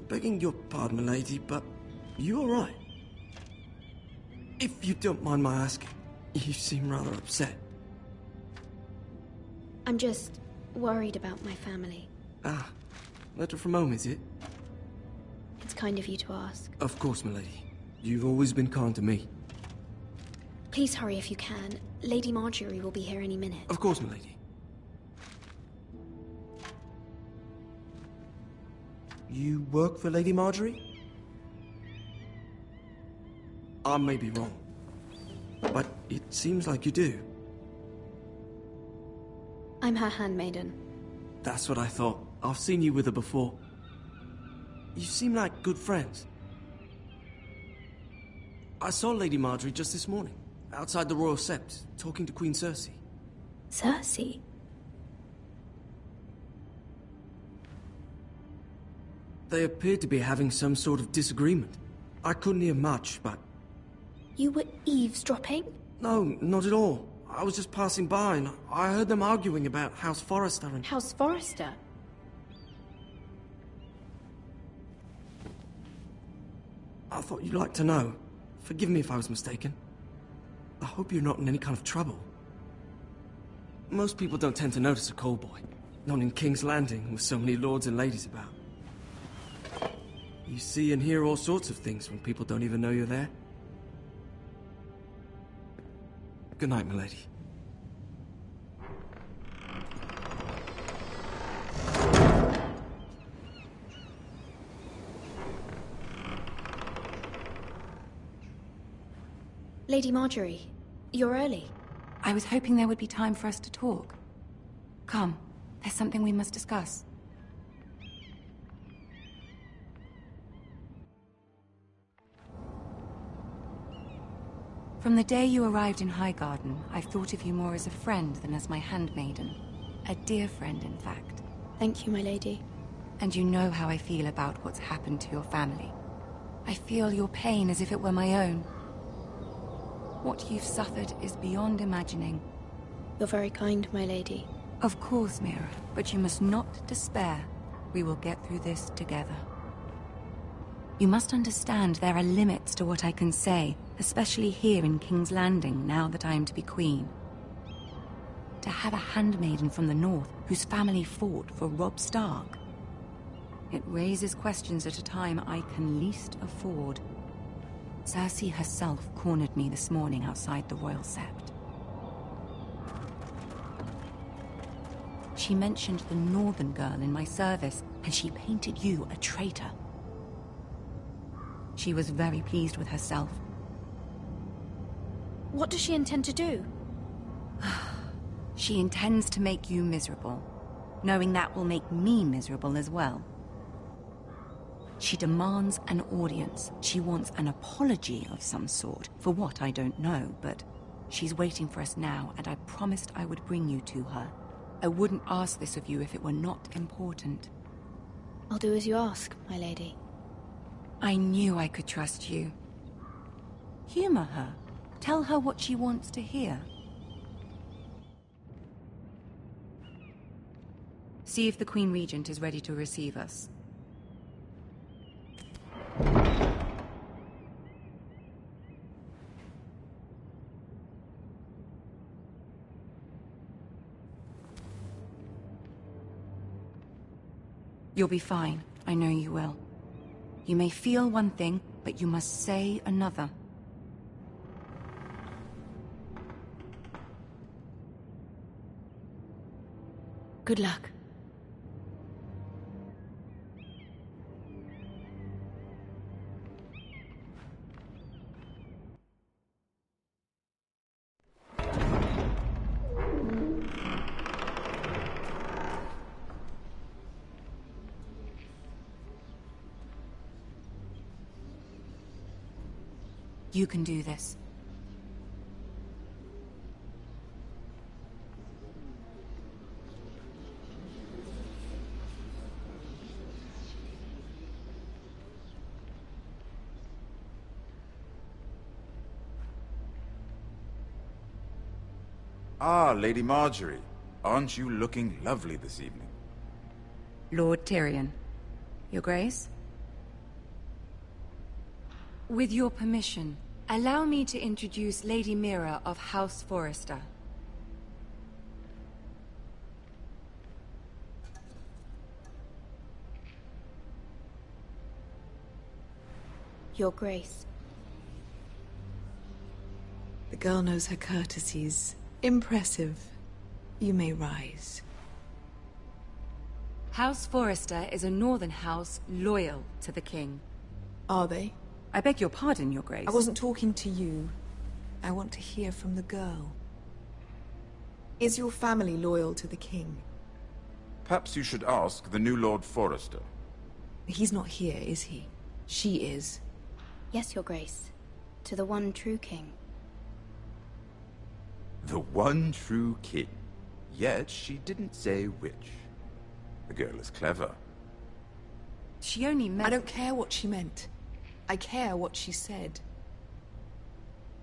Begging your pardon, milady, but you all right? If you don't mind my asking, you seem rather upset. I'm just worried about my family. Ah, letter from home, is it? It's kind of you to ask. Of course, milady. You've always been kind to me. Please hurry if you can. Lady Marjorie will be here any minute. Of course, milady. You work for Lady Marjorie? I may be wrong, but it seems like you do. I'm her handmaiden. That's what I thought. I've seen you with her before. You seem like good friends. I saw Lady Marjorie just this morning, outside the Royal Sept, talking to Queen Cersei. Cersei? They appeared to be having some sort of disagreement. I couldn't hear much, but... You were eavesdropping? No, not at all. I was just passing by and I heard them arguing about House Forrester and... House Forrester? I thought you'd like to know. Forgive me if I was mistaken. I hope you're not in any kind of trouble. Most people don't tend to notice a callboy. Not in King's Landing, with so many lords and ladies about. You see and hear all sorts of things when people don't even know you're there. Good night, milady. Lady Marjorie, you're early. I was hoping there would be time for us to talk. Come, there's something we must discuss. From the day you arrived in Highgarden, I've thought of you more as a friend than as my handmaiden. A dear friend, in fact. Thank you, my lady. And you know how I feel about what's happened to your family. I feel your pain as if it were my own. What you've suffered is beyond imagining. You're very kind, my lady. Of course, Mira, but you must not despair. We will get through this together. You must understand there are limits to what I can say, especially here in King's Landing, now that I am to be queen. To have a handmaiden from the north whose family fought for Robb Stark. It raises questions at a time I can least afford. Cersei herself cornered me this morning outside the Royal Sept. She mentioned the northern girl in my service, and she painted you a traitor. She was very pleased with herself. What does she intend to do? She intends to make you miserable, knowing that will make me miserable as well. She demands an audience. She wants an apology of some sort, for what I don't know, but she's waiting for us now, and I promised I would bring you to her. I wouldn't ask this of you if it were not important. I'll do as you ask, my lady. I knew I could trust you. Humor her. Tell her what she wants to hear. See if the Queen Regent is ready to receive us. You'll be fine. I know you will. You may feel one thing, but you must say another. Good luck. You can do this. Ah, Lady Marjorie. Aren't you looking lovely this evening? Lord Tyrion. Your Grace? With your permission, allow me to introduce Lady Mira of House Forrester. Your Grace. The girl knows her courtesies. Impressive. You may rise. House Forrester is a northern house loyal to the king. Are they? I beg your pardon, Your Grace. I wasn't talking to you. I want to hear from the girl. Is your family loyal to the king? Perhaps you should ask the new Lord Forrester. He's not here, is he? She is. Yes, Your Grace. To the one true king. The one true king. Yet she didn't say which. The girl is clever. She only meant... I don't care what she meant. I care what she said.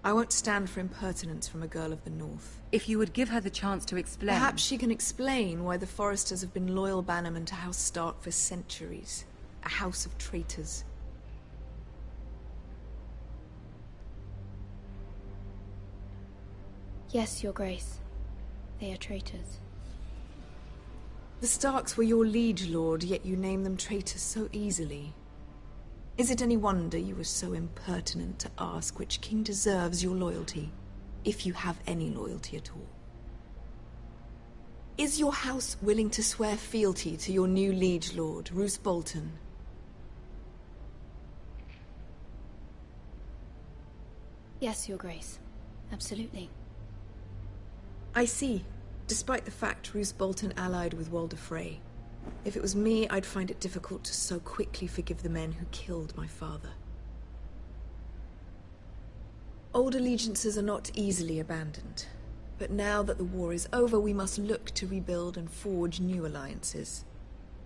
I won't stand for impertinence from a girl of the North. If you would give her the chance to explain... Perhaps she can explain why the Forresters have been loyal bannermen to House Stark for centuries. A house of traitors. Yes, Your Grace. They are traitors. The Starks were your liege lord, yet you name them traitors so easily. Is it any wonder you were so impertinent to ask which king deserves your loyalty, if you have any loyalty at all? Is your house willing to swear fealty to your new liege lord, Roose Bolton? Yes, Your Grace. Absolutely. I see. Despite the fact Roose Bolton allied with Walder Frey. If it was me, I'd find it difficult to so quickly forgive the men who killed my father. Old allegiances are not easily abandoned. But now that the war is over, we must look to rebuild and forge new alliances.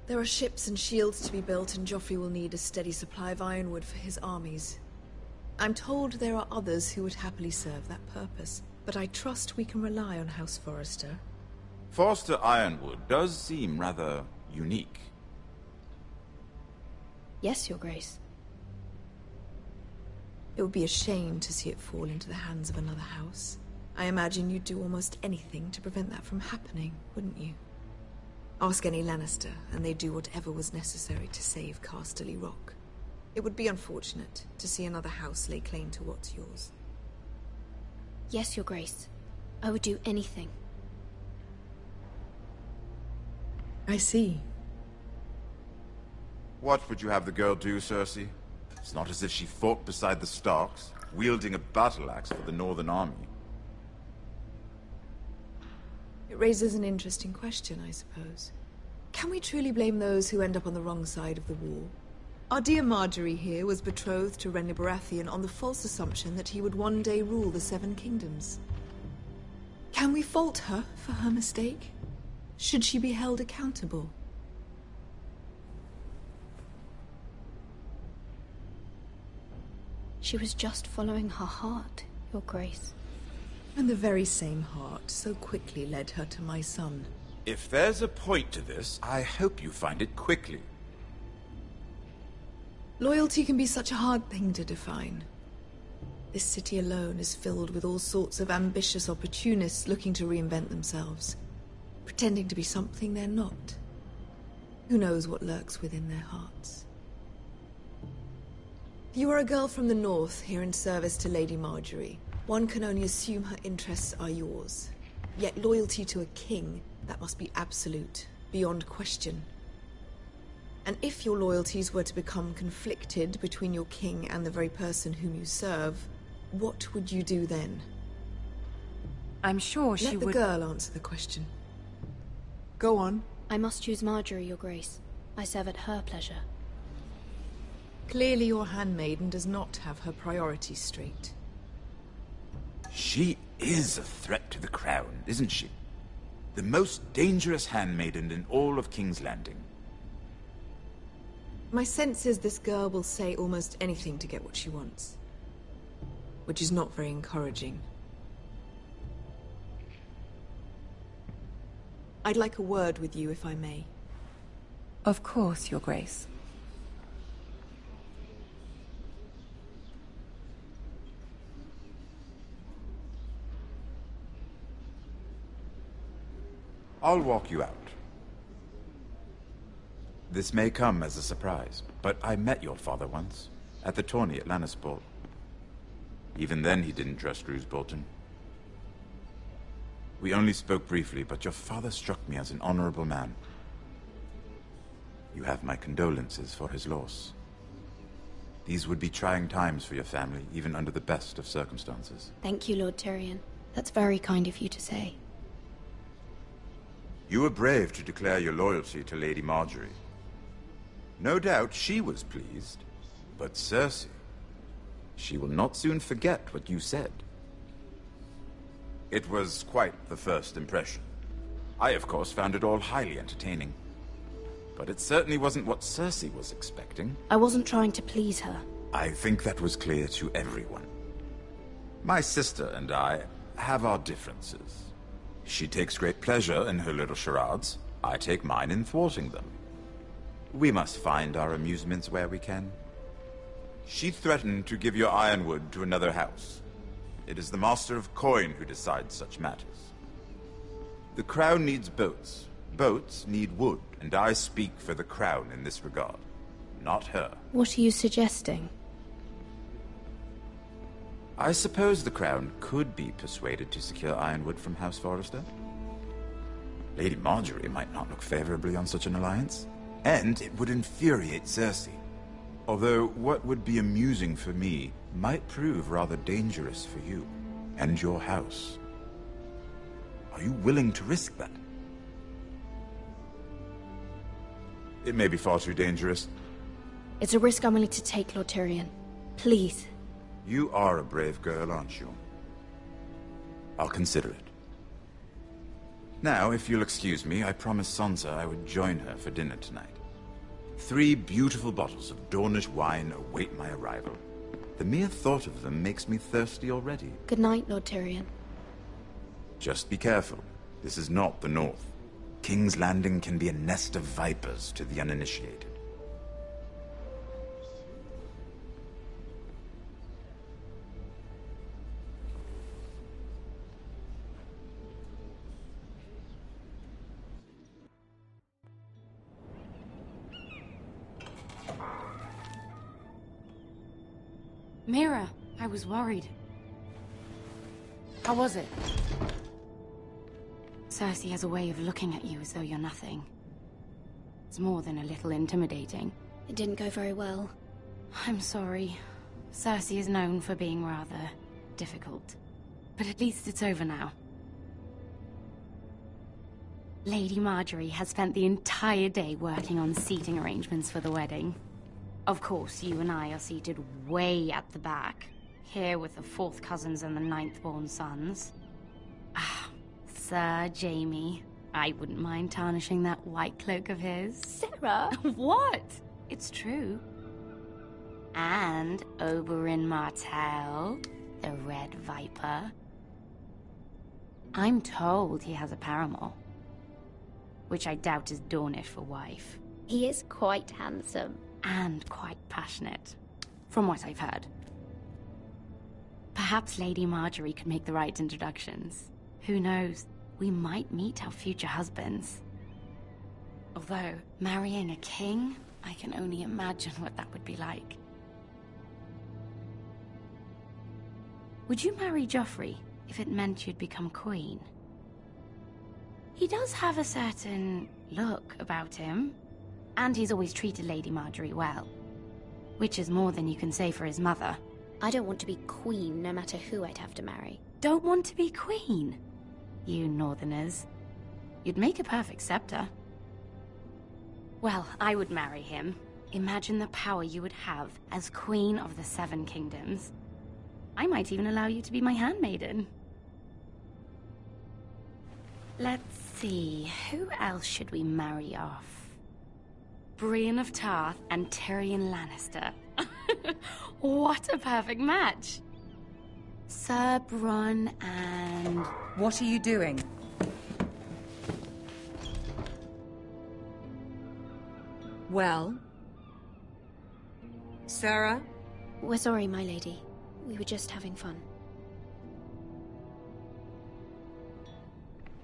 There are ships and shields to be built, and Joffrey will need a steady supply of ironwood for his armies. I'm told there are others who would happily serve that purpose, but I trust we can rely on House Forrester. Forster Ironwood does seem rather unique. Yes, Your Grace. It would be a shame to see it fall into the hands of another house. I imagine you'd do almost anything to prevent that from happening, wouldn't you? Ask any Lannister, and they'd do whatever was necessary to save Casterly Rock. It would be unfortunate to see another house lay claim to what's yours. Yes, Your Grace. I would do anything. I see. What would you have the girl do, Cersei? It's not as if she fought beside the Starks, wielding a battle axe for the Northern Army. It raises an interesting question, I suppose. Can we truly blame those who end up on the wrong side of the war? Our dear Marjorie here was betrothed to Renly Baratheon on the false assumption that he would one day rule the Seven Kingdoms. Can we fault her for her mistake? Should she be held accountable? She was just following her heart, Your Grace. And the very same heart so quickly led her to my son. If there's a point to this, I hope you find it quickly. Loyalty can be such a hard thing to define. This city alone is filled with all sorts of ambitious opportunists looking to reinvent themselves, pretending to be something they're not. Who knows what lurks within their hearts? You are a girl from the north, here in service to Lady Marjorie. One can only assume her interests are yours. Yet loyalty to a king, that must be absolute, beyond question. And if your loyalties were to become conflicted between your king and the very person whom you serve, what would you do then? I'm sure she would... Let the girl answer the question. Go on. I must choose Marjorie, Your Grace. I serve at her pleasure. Clearly your handmaiden does not have her priorities straight. She is a threat to the crown, isn't she? The most dangerous handmaiden in all of King's Landing. My sense is this girl will say almost anything to get what she wants. Which is not very encouraging. I'd like a word with you, if I may. Of course, Your Grace. I'll walk you out. This may come as a surprise, but I met your father once. At the tourney at Lannisport. Even then he didn't trust Roose Bolton. We only spoke briefly, but your father struck me as an honorable man. You have my condolences for his loss. These would be trying times for your family, even under the best of circumstances. Thank you, Lord Tyrion. That's very kind of you to say. You were brave to declare your loyalty to Lady Marjorie. No doubt she was pleased, but Cersei, she will not soon forget what you said. It was quite the first impression. I, of course, found it all highly entertaining. But it certainly wasn't what Cersei was expecting. I wasn't trying to please her. I think that was clear to everyone. My sister and I have our differences. She takes great pleasure in her little charades. I take mine in thwarting them. We must find our amusements where we can. She threatened to give your ironwood to another house. It is the Master of Coin who decides such matters. The Crown needs boats. Boats need wood, and I speak for the Crown in this regard, not her. What are you suggesting? I suppose the Crown could be persuaded to secure ironwood from House Forrester. Lady Marjorie might not look favorably on such an alliance, and it would infuriate Cersei. Although what would be amusing for me might prove rather dangerous for you and your house. Are you willing to risk that? It may be far too dangerous. It's a risk I'm willing to take, Lord Tyrion. Please. You are a brave girl, aren't you? I'll consider it. Now, if you'll excuse me, I promised Sansa I would join her for dinner tonight. 3 beautiful bottles of Dornish wine await my arrival. The mere thought of them makes me thirsty already. Good night, Lord Tyrion. Just be careful. This is not the North. King's Landing can be a nest of vipers to the uninitiated. Mira, I was worried. How was it? Cersei has a way of looking at you as though you're nothing. It's more than a little intimidating. It didn't go very well. I'm sorry. Cersei is known for being rather difficult. But at least it's over now. Lady Marjorie has spent the entire day working on seating arrangements for the wedding. Of course, you and I are seated way at the back, here with the 4th cousins and the 9th-born sons. Ah, Sir Jaime. I wouldn't mind tarnishing that white cloak of his. Sarah? What? It's true. And Oberyn Martell, the Red Viper. I'm told he has a paramour, which I doubt is Dornish for wife. He is quite handsome. And quite passionate, from what I've heard. Perhaps Lady Marjorie could make the right introductions. Who knows? We might meet our future husbands. Although, marrying a king, I can only imagine what that would be like. Would you marry Joffrey if it meant you'd become queen? He does have a certain look about him. And he's always treated Lady Marjorie well. Which is more than you can say for his mother. I don't want to be queen, no matter who I'd have to marry. Don't want to be queen? You northerners. You'd make a perfect scepter. Well, I would marry him. Imagine the power you would have as Queen of the 7 Kingdoms. I might even allow you to be my handmaiden. Let's see, who else should we marry off? Brienne of Tarth and Tyrion Lannister. What a perfect match! Sir Bronn and... What are you doing? Well? Sarah? We're sorry, my lady. We were just having fun.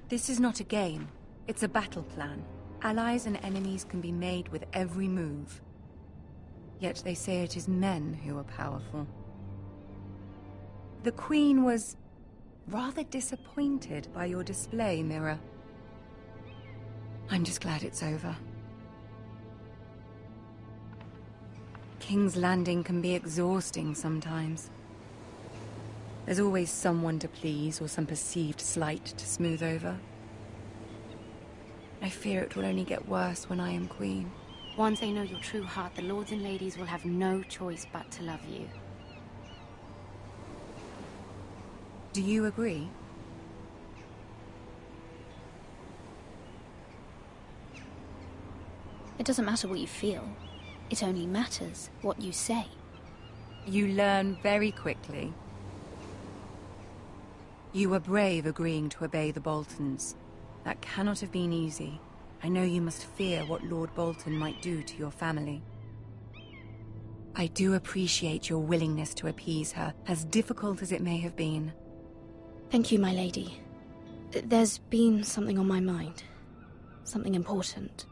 This is not a game. It's a battle plan. Allies and enemies can be made with every move. Yet they say it is men who are powerful. The Queen was rather disappointed by your display, Mirror. I'm just glad it's over. King's Landing can be exhausting sometimes. There's always someone to please or some perceived slight to smooth over. I fear it will only get worse when I am Queen. Once they know your true heart, the lords and ladies will have no choice but to love you. Do you agree? It doesn't matter what you feel. It only matters what you say. You learn very quickly. You were brave agreeing to obey the Boltons. That cannot have been easy. I know you must fear what Lord Bolton might do to your family. I do appreciate your willingness to appease her, as difficult as it may have been. Thank you, my lady. There's been something on my mind. Something important.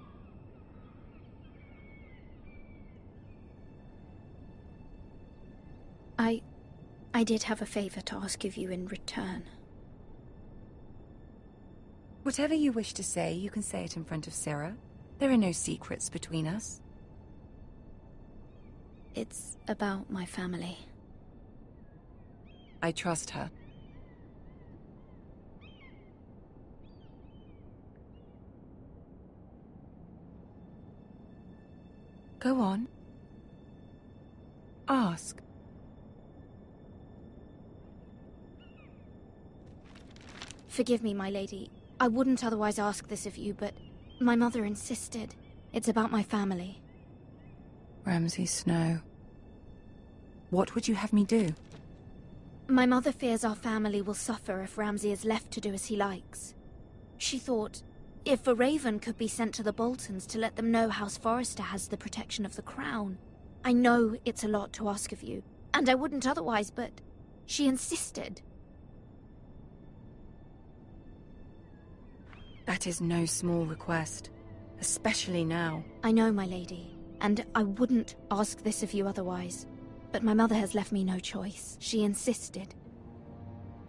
I did have a favor to ask of you in return. Whatever you wish to say, you can say it in front of Syrah. There are no secrets between us. It's about my family. I trust her. Go on. Ask. Forgive me, my lady. I wouldn't otherwise ask this of you, but my mother insisted. It's about my family. Ramsay Snow. What would you have me do? My mother fears our family will suffer if Ramsay is left to do as he likes. She thought, if a raven could be sent to the Boltons to let them know House Forrester has the protection of the crown. I know it's a lot to ask of you, and I wouldn't otherwise, but she insisted. That is no small request, especially now. I know, my lady, and I wouldn't ask this of you otherwise. But my mother has left me no choice. She insisted.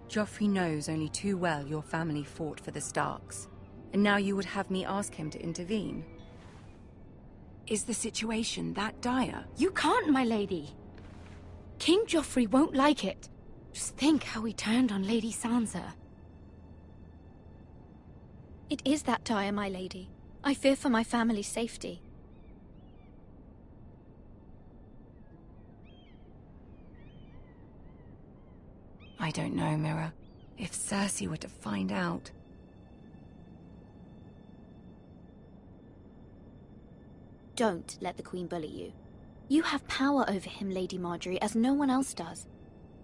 Joffrey knows only too well your family fought for the Starks, and now you would have me ask him to intervene. Is the situation that dire? You can't, my lady. King Joffrey won't like it. Just think how he turned on Lady Sansa. It is that dire, my lady. I fear for my family's safety. I don't know, Mirror. If Cersei were to find out... Don't let the Queen bully you. You have power over him, Lady Marjorie, as no one else does.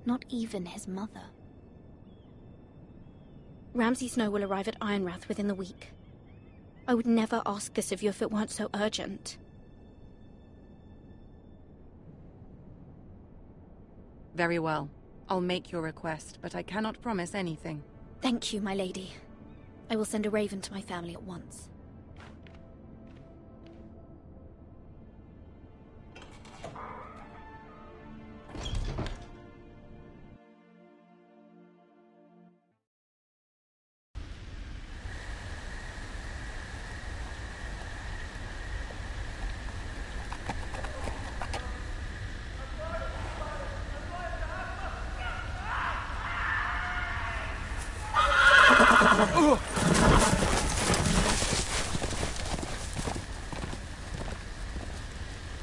Not even his mother. Ramsay Snow will arrive at Ironrath within the week. I would never ask this of you if it weren't so urgent. Very well. I'll make your request, but I cannot promise anything. Thank you, my lady. I will send a raven to my family at once.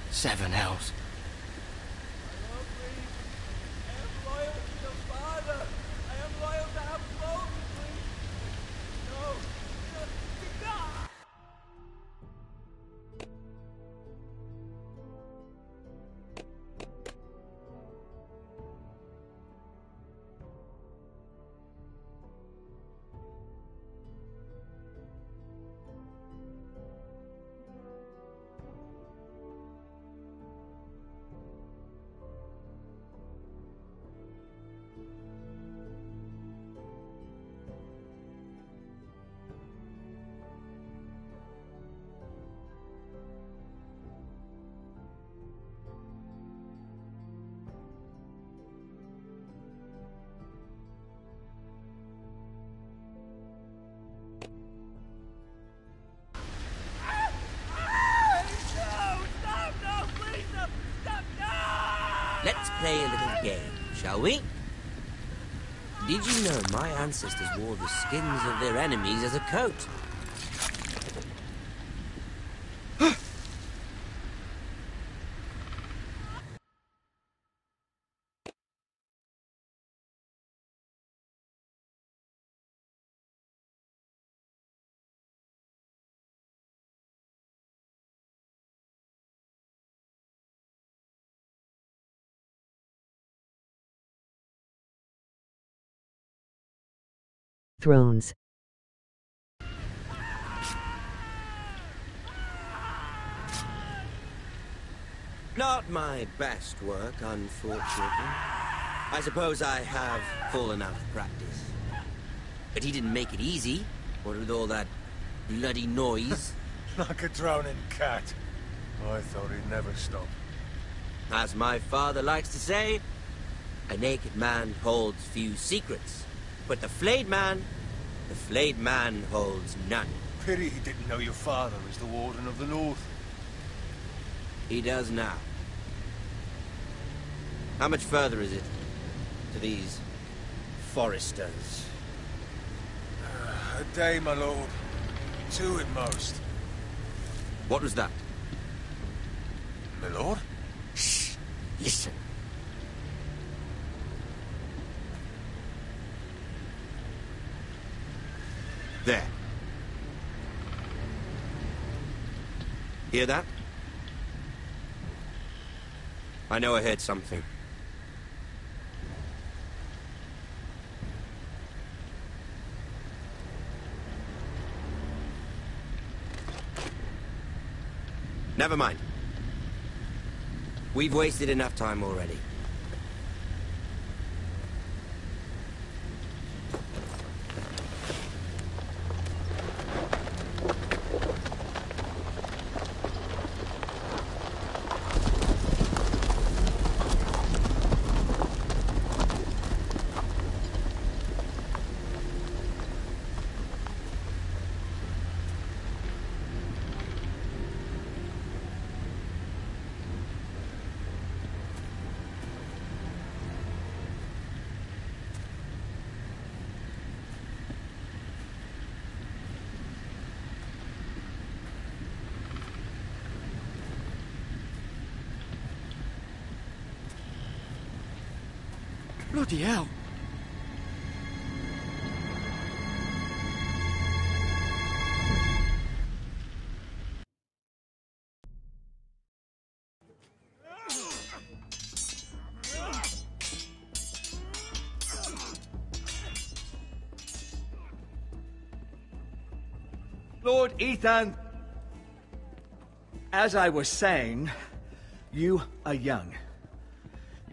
Seven hells. play a little game, shall we? Did you know my ancestors wore the skins of their enemies as a coat? Thrones. Not my best work, unfortunately. I suppose I have fallen out of practice. But he didn't make it easy, what with all that bloody noise. Like a drowning cat. I thought he'd never stop. As my father likes to say, a naked man holds few secrets. But the flayed man holds none. Pity he didn't know your father was the Warden of the North. He does now. How much further is it to these foresters? A day, my lord. 2 at most. What was that? My lord? Shh! Listen. There. Hear that? I know I heard something. Never mind. We've wasted enough time already. Bloody hell. Lord Ethan! As I was saying, you are young.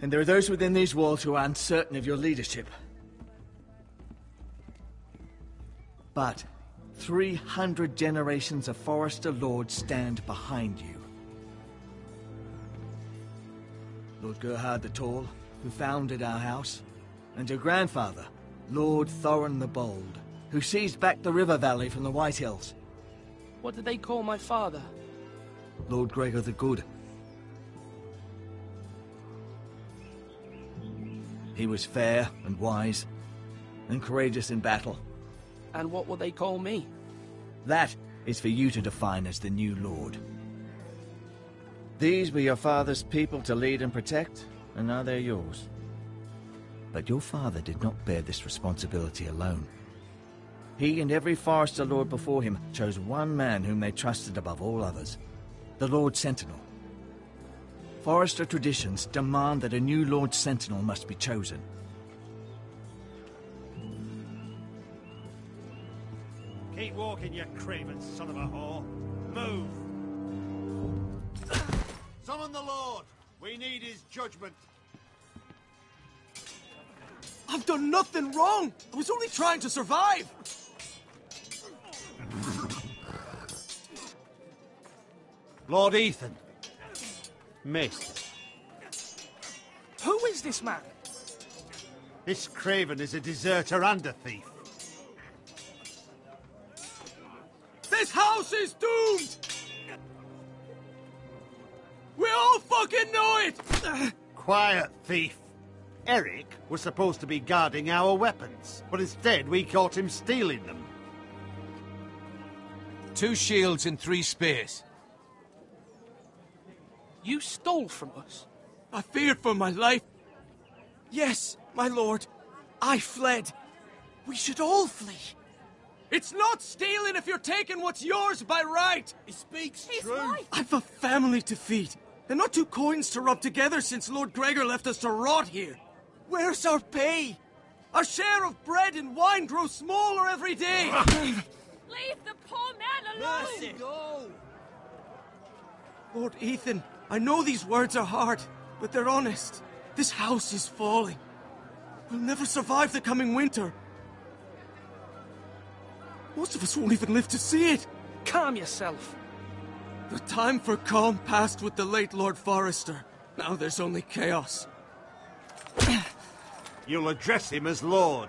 And there are those within these walls who are uncertain of your leadership. But 300 generations of Forester Lords stand behind you. Lord Gerhard the Tall, who founded our house, and your grandfather, Lord Thorin the Bold, who seized back the river valley from the White Hills. What did they call my father? Lord Gregor the Good. He was fair and wise, and courageous in battle. And what will they call me? That is for you to define as the new Lord. These were your father's people to lead and protect, and now they're yours. But your father did not bear this responsibility alone. He and every Forester Lord before him chose one man whom they trusted above all others, the Lord Sentinel. Forester traditions demand that a new Lord Sentinel must be chosen. Keep walking, you craven son of a whore. Move! Summon the Lord! We need his judgment. I've done nothing wrong! I was only trying to survive! Lord Ethan. Missed. Who is this man? This craven is a deserter and a thief. This house is doomed! We all fucking know it! Quiet, thief. Eric was supposed to be guarding our weapons, but instead we caught him stealing them. 2 shields and 3 spears. You stole from us? I feared for my life. Yes, my lord. I fled. We should all flee. It's not stealing if you're taking what's yours by right. He speaks He's true. right. I've a family to feed, and not 2 coins to rub together since Lord Gregor left us to rot here. Where's our pay? Our share of bread and wine grows smaller every day. Leave the poor man alone! Mercy. Go. Lord Ethan, I know these words are hard, but they're honest. This house is falling. We'll never survive the coming winter. Most of us won't even live to see it. Calm yourself. The time for calm passed with the late Lord Forrester. Now there's only chaos. You'll address him as Lord.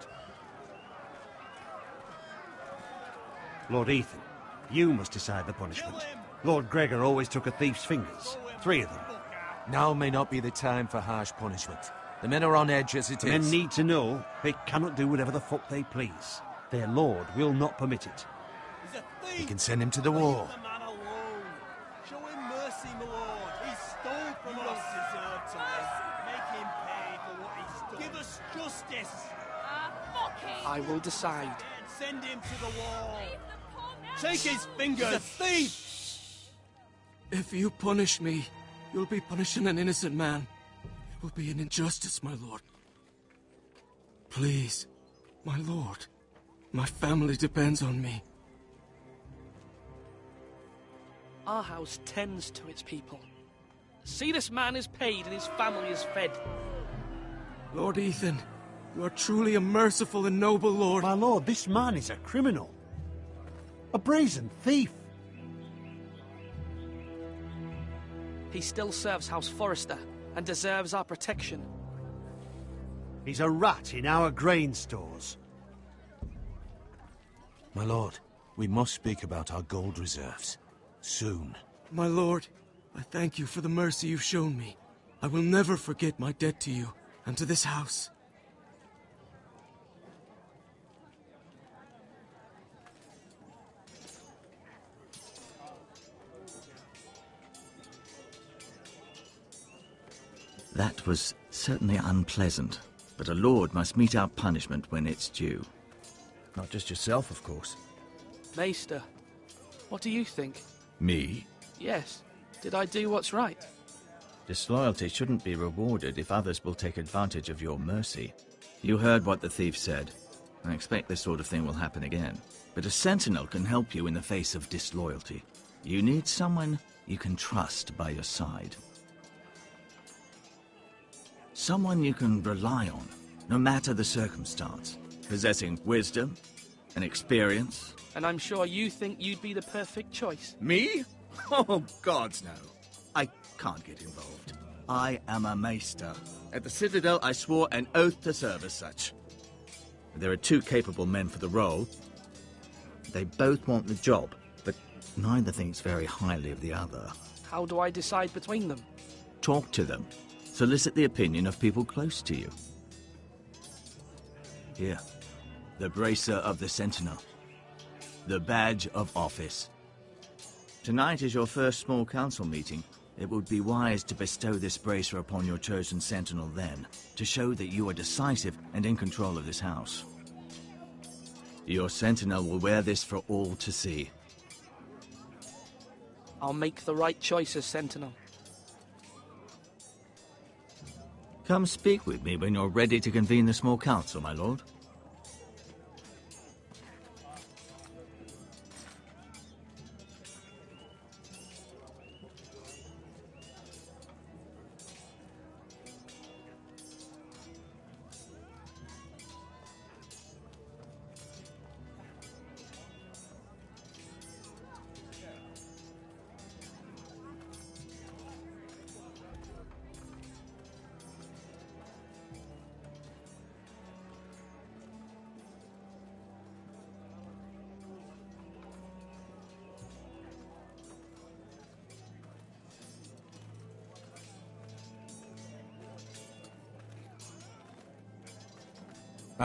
Lord Ethan, you must decide the punishment. Lord Gregor always took a thief's fingers. 3 of them. Now may not be the time for harsh punishment. The men are on edge as it The men is. need to know they cannot do whatever the fuck they please. Their lord will not permit it. We can send him to the war. Show him mercy, my lord. He stole from us. Deserve to live. Make him pay for what he's done. Give us justice. I will decide. Send him to the wall. Take his fingers. He's a thief. If you punish me, you'll be punishing an innocent man. It will be an injustice, my lord. Please, my lord. My family depends on me. Our house tends to its people. See, this man is paid and his family is fed. Lord Ethan, you are truly a merciful and noble lord. My lord, this man is a criminal. A brazen thief. He still serves House Forrester and deserves our protection. He's a rat in our grain stores. My lord, we must speak about our gold reserves. Soon. My lord, I thank you for the mercy you've shown me. I will never forget my debt to you and to this house. That was certainly unpleasant, but a lord must mete out punishment when it's due. Not just yourself, of course. Maester, what do you think? Me? Yes. Did I do what's right? Disloyalty shouldn't be rewarded if others will take advantage of your mercy. You heard what the thief said. I expect this sort of thing will happen again. But a sentinel can help you in the face of disloyalty. You need someone you can trust by your side. Someone you can rely on, no matter the circumstance. Possessing wisdom and experience. And I'm sure you think you'd be the perfect choice. Me? Oh, gods no. I can't get involved. I am a maester. At the Citadel, I swore an oath to serve as such. There are 2 capable men for the role. They both want the job, but neither thinks very highly of the other. How do I decide between them? Talk to them. Solicit the opinion of people close to you. Here, the bracer of the Sentinel. The badge of office. Tonight is your first small council meeting. It would be wise to bestow this bracer upon your chosen sentinel then, to show that you are decisive and in control of this house. Your sentinel will wear this for all to see. I'll make the right choice as sentinel. Come speak with me when you're ready to convene the small council, my lord.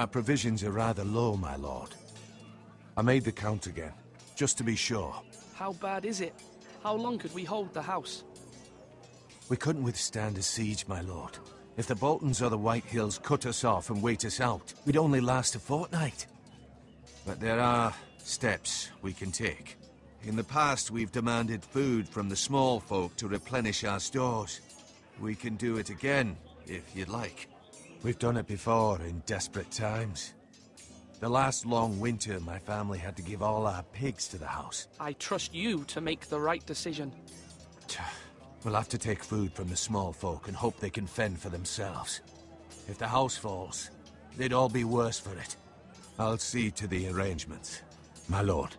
Our provisions are rather low, my lord. I made the count again, just to be sure. How bad is it? How long could we hold the house? We couldn't withstand a siege, my lord. If the Boltons or the White Hills cut us off and wait us out, we'd only last a fortnight. But there are steps we can take. In the past, we've demanded food from the small folk to replenish our stores. We can do it again, if you'd like. We've done it before in desperate times. The last long winter, my family had to give all our pigs to the house. I trust you to make the right decision. We'll have to take food from the small folk and hope they can fend for themselves. If the house falls, they'd all be worse for it. I'll see to the arrangements, my lord.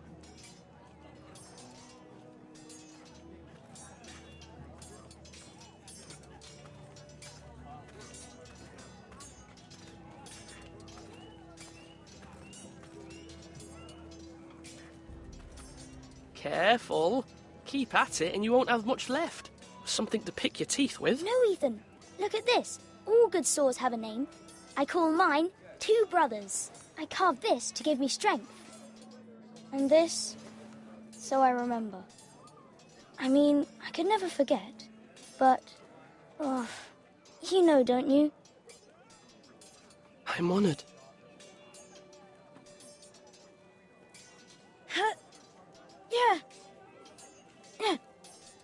Careful. Keep at it and you won't have much left. Something to pick your teeth with. No, Ethan. Look at this. All good swords have a name. I call mine Two Brothers. I carved this to give me strength. And this, so I remember. I mean, I could never forget. But, oh, you know, don't you? I'm honored. Yeah.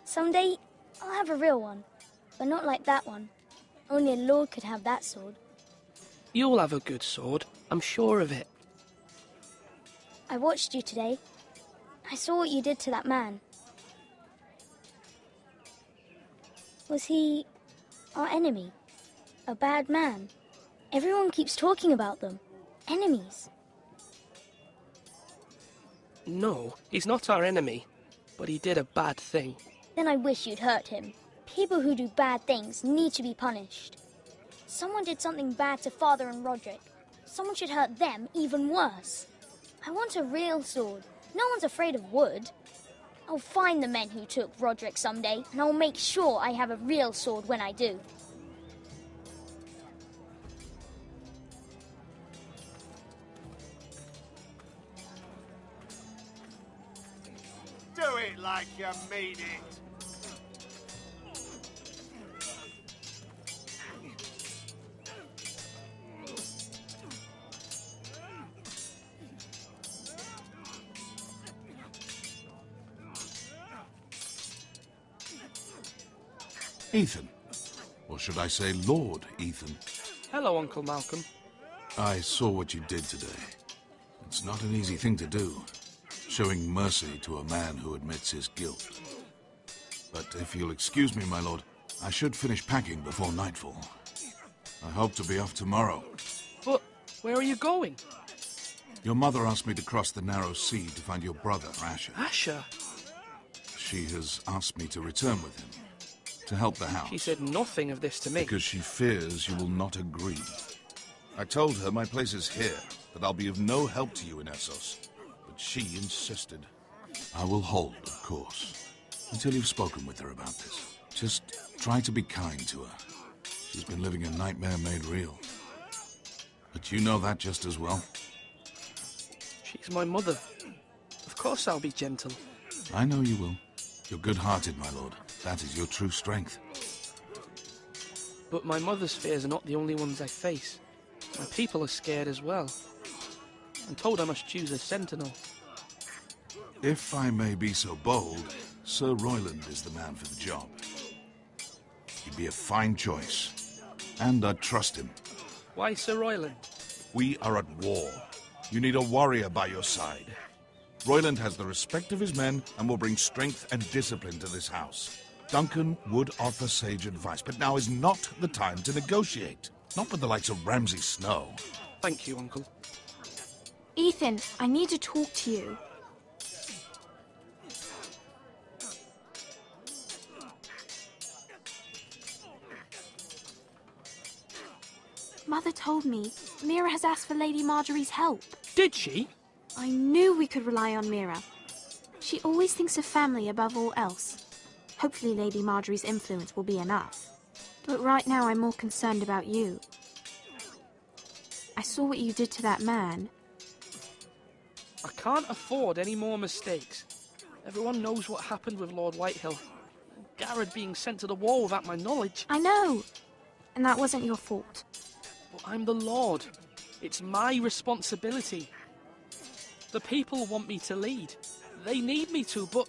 Someday, I'll have a real one. But not like that one. Only a lord could have that sword. You'll have a good sword. I'm sure of it. I watched you today. I saw what you did to that man. Was he our enemy? A bad man? Everyone keeps talking about them. Enemies. No, he's not our enemy. But he did a bad thing. Then I wish you'd hurt him. People who do bad things need to be punished. Someone did something bad to Father and Roderick. Someone should hurt them even worse. I want a real sword. No one's afraid of wood. I'll find the men who took Roderick someday, and I'll make sure I have a real sword when I do. Do it like you mean it. Ethan. Or should I say Lord Ethan? Hello, Uncle Malcolm. I saw what you did today. It's not an easy thing to do, showing mercy to a man who admits his guilt. But if you'll excuse me, my lord, I should finish packing before nightfall. I hope to be off tomorrow. But where are you going? Your mother asked me to cross the narrow sea to find your brother, Asher. Asher? She has asked me to return with him, to help the house. She said nothing of this to me. Because she fears you will not agree. I told her my place is here, that I'll be of no help to you in Essos. But she insisted. I will hold, of course, until you've spoken with her about this. Just try to be kind to her. She's been living a nightmare made real. But you know that just as well. She's my mother. Of course I'll be gentle. I know you will. You're good-hearted, my lord. That is your true strength. But my mother's fears are not the only ones I face. My people are scared as well. I'm told I must choose a sentinel. If I may be so bold, Sir Royland is the man for the job. He'd be a fine choice, and I'd trust him. Why Sir Royland? We are at war. You need a warrior by your side. Royland has the respect of his men and will bring strength and discipline to this house. Duncan would offer sage advice, but now is not the time to negotiate. Not with the likes of Ramsay Snow. Thank you, Uncle. Ethan, I need to talk to you. Mother told me Mira has asked for Lady Marjorie's help. Did she? I knew we could rely on Mira. She always thinks of family above all else. Hopefully Lady Marjorie's influence will be enough. But right now I'm more concerned about you. I saw what you did to that man. I can't afford any more mistakes. Everyone knows what happened with Lord Whitehill. Garrett being sent to the wall without my knowledge. I know! And that wasn't your fault. But I'm the Lord. It's my responsibility. The people want me to lead. They need me to, but...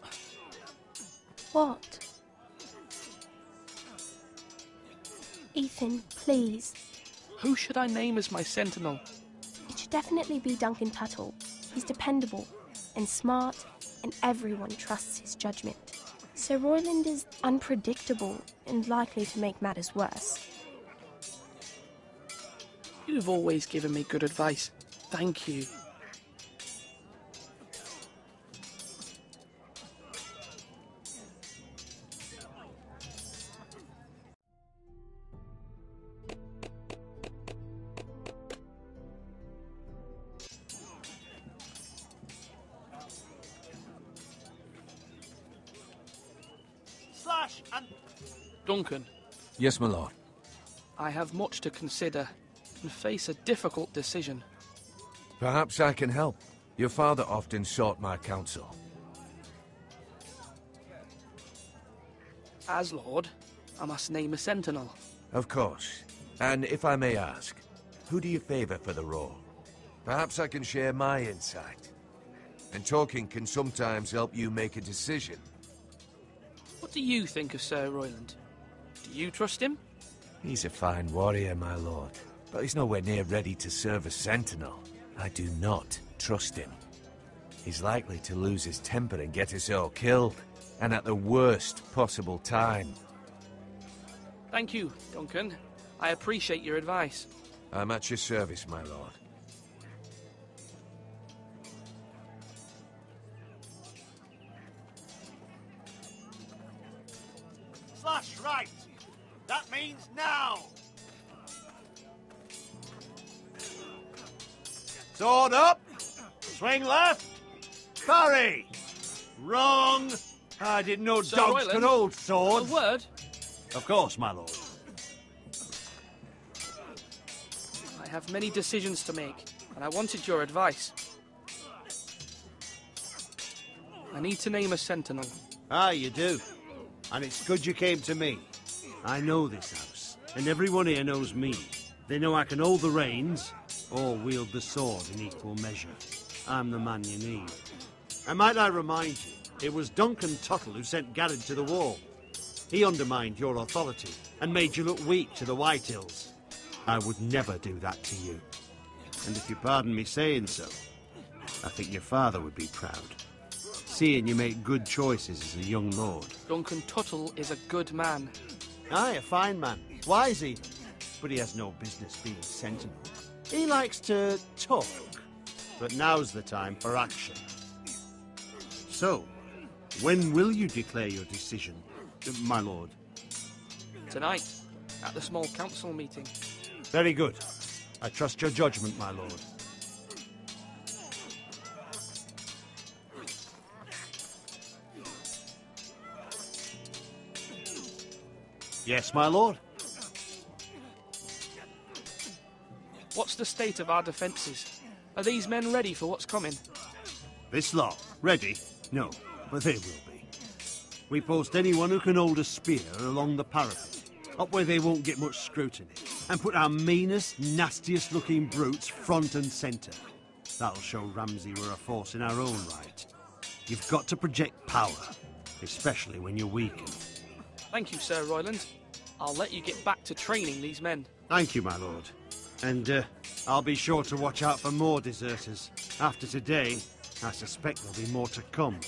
What? Ethan, please. Who should I name as my sentinel? It should definitely be Duncan Tuttle. He's dependable and smart, and everyone trusts his judgment. Sir Royland is unpredictable and likely to make matters worse. You've always given me good advice. Thank you. Slash and... Duncan. Yes, my lord. I have much to consider and face a difficult decision. Perhaps I can help. Your father often sought my counsel. As Lord, I must name a sentinel. Of course. And if I may ask, who do you favor for the role? Perhaps I can share my insight. And talking can sometimes help you make a decision. What do you think of Sir Royland? Do you trust him? He's a fine warrior, my lord. But he's nowhere near ready to serve as sentinel. I do not trust him. He's likely to lose his temper and get us all killed. And at the worst possible time. Thank you, Duncan. I appreciate your advice. I'm at your service, my lord. Slash right! That means now! Sword up! Swing left! Parry! Wrong! I didn't know Sir dogs Royland, could hold swords. A word? Of course, my lord. I have many decisions to make, and I wanted your advice. I need to name a sentinel. Ah, you do. And it's good you came to me. I know this house, and everyone here knows me. They know I can hold the reins, or wield the sword in equal measure. I'm the man you need. And might I remind you, it was Duncan Tuttle who sent Garrett to the wall. He undermined your authority, and made you look weak to the Whitehills. I would never do that to you. And if you pardon me saying so, I think your father would be proud. Seeing you make good choices as a young lord. Duncan Tuttle is a good man. Aye, a fine man. Wise even. But he has no business being sentinel. He likes to talk. But now's the time for action. So, when will you declare your decision, my lord? Tonight, at the small council meeting. Very good. I trust your judgment, my lord. Yes, my lord. What's the state of our defences? Are these men ready for what's coming? This lot, ready? No, but they will be. We post anyone who can hold a spear along the parapet, up where they won't get much scrutiny, and put our meanest, nastiest looking brutes front and centre. That'll show Ramsay we're a force in our own right. You've got to project power, especially when you're weakened. Thank you, Sir Royland. I'll let you get back to training these men. Thank you, my lord. And I'll be sure to watch out for more deserters. After today, I suspect there'll be more to come.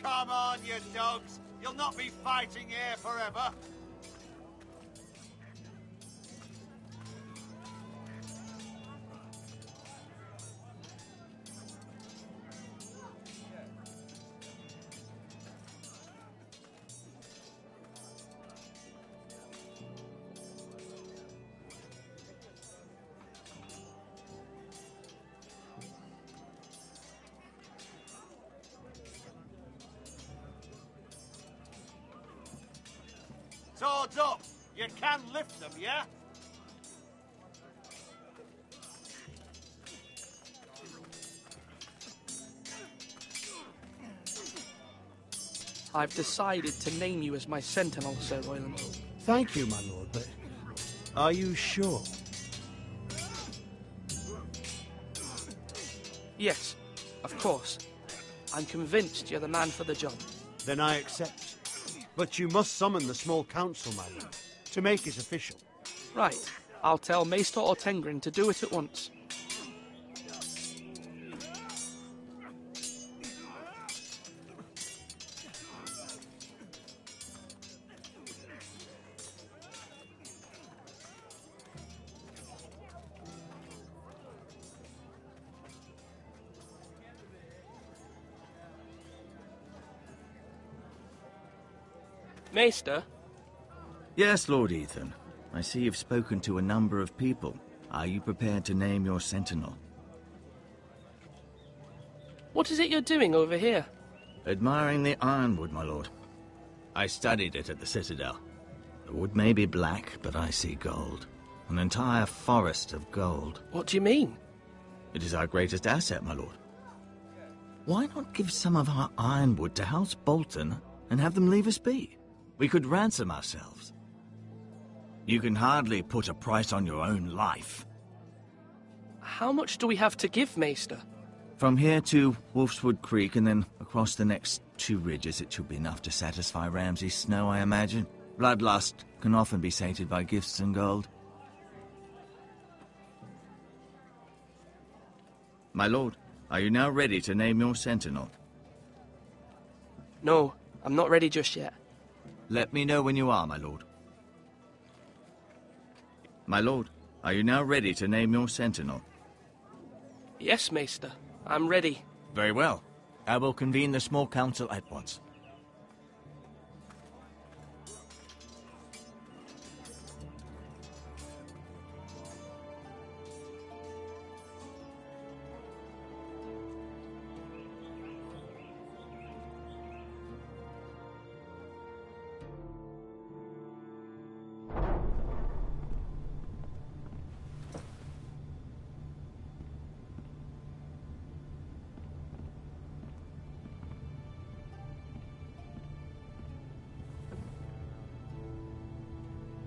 Come on, you dogs. You'll not be fighting here forever. boards up. You can lift them, yeah? I've decided to name you as my sentinel, Sir Royland. Thank you, my lord, but are you sure? Yes, of course. I'm convinced you're the man for the job. Then I accept. But you must summon the small council, my lord, to make it official. Right. I'll tell Maester Ortengrin to do it at once. Maester? Yes, Lord Ethan. I see you've spoken to a number of people. Are you prepared to name your sentinel? What is it you're doing over here? Admiring the ironwood, my lord. I studied it at the Citadel. The wood may be black, but I see gold. An entire forest of gold. What do you mean? It is our greatest asset, my lord. Why not give some of our ironwood to House Bolton and have them leave us be? We could ransom ourselves. You can hardly put a price on your own life. How much do we have to give, Maester? From here to Wolfswood Creek and then across the next 2 ridges, it should be enough to satisfy Ramsay Snow, I imagine. Bloodlust can often be sated by gifts and gold. My lord, are you now ready to name your sentinel? No, I'm not ready just yet. Let me know when you are, my lord. My lord, are you now ready to name your sentinel? Yes, Maester. I'm ready. Very well. I will convene the small council at once.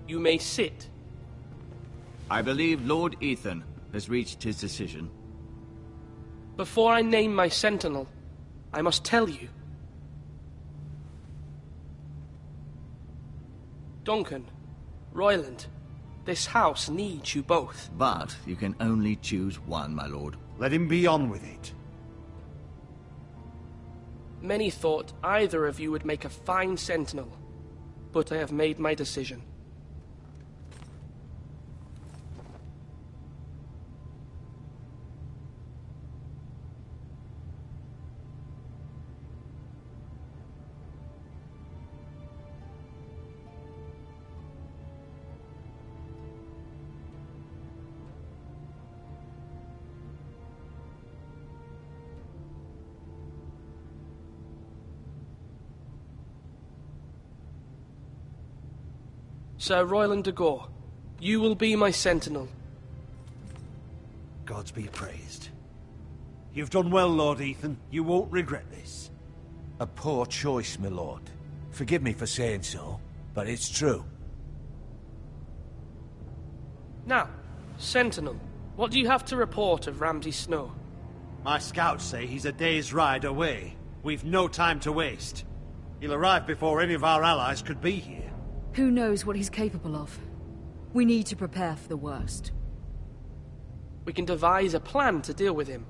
You may sit. I believe Lord Ethan has reached his decision. Before I name my sentinel, I must tell you. Duncan, Royland, this house needs you both. But you can only choose one, my lord. Let him be on with it. Many thought either of you would make a fine sentinel, but I have made my decision. Sir Royland de Gore, you will be my sentinel. Gods be praised. You've done well, Lord Ethan. You won't regret this. A poor choice, my lord. Forgive me for saying so, but it's true. Now, sentinel, what do you have to report of Ramsay Snow? My scouts say he's a day's ride away. We've no time to waste. He'll arrive before any of our allies could be here. Who knows what he's capable of? We need to prepare for the worst. We can devise a plan to deal with him.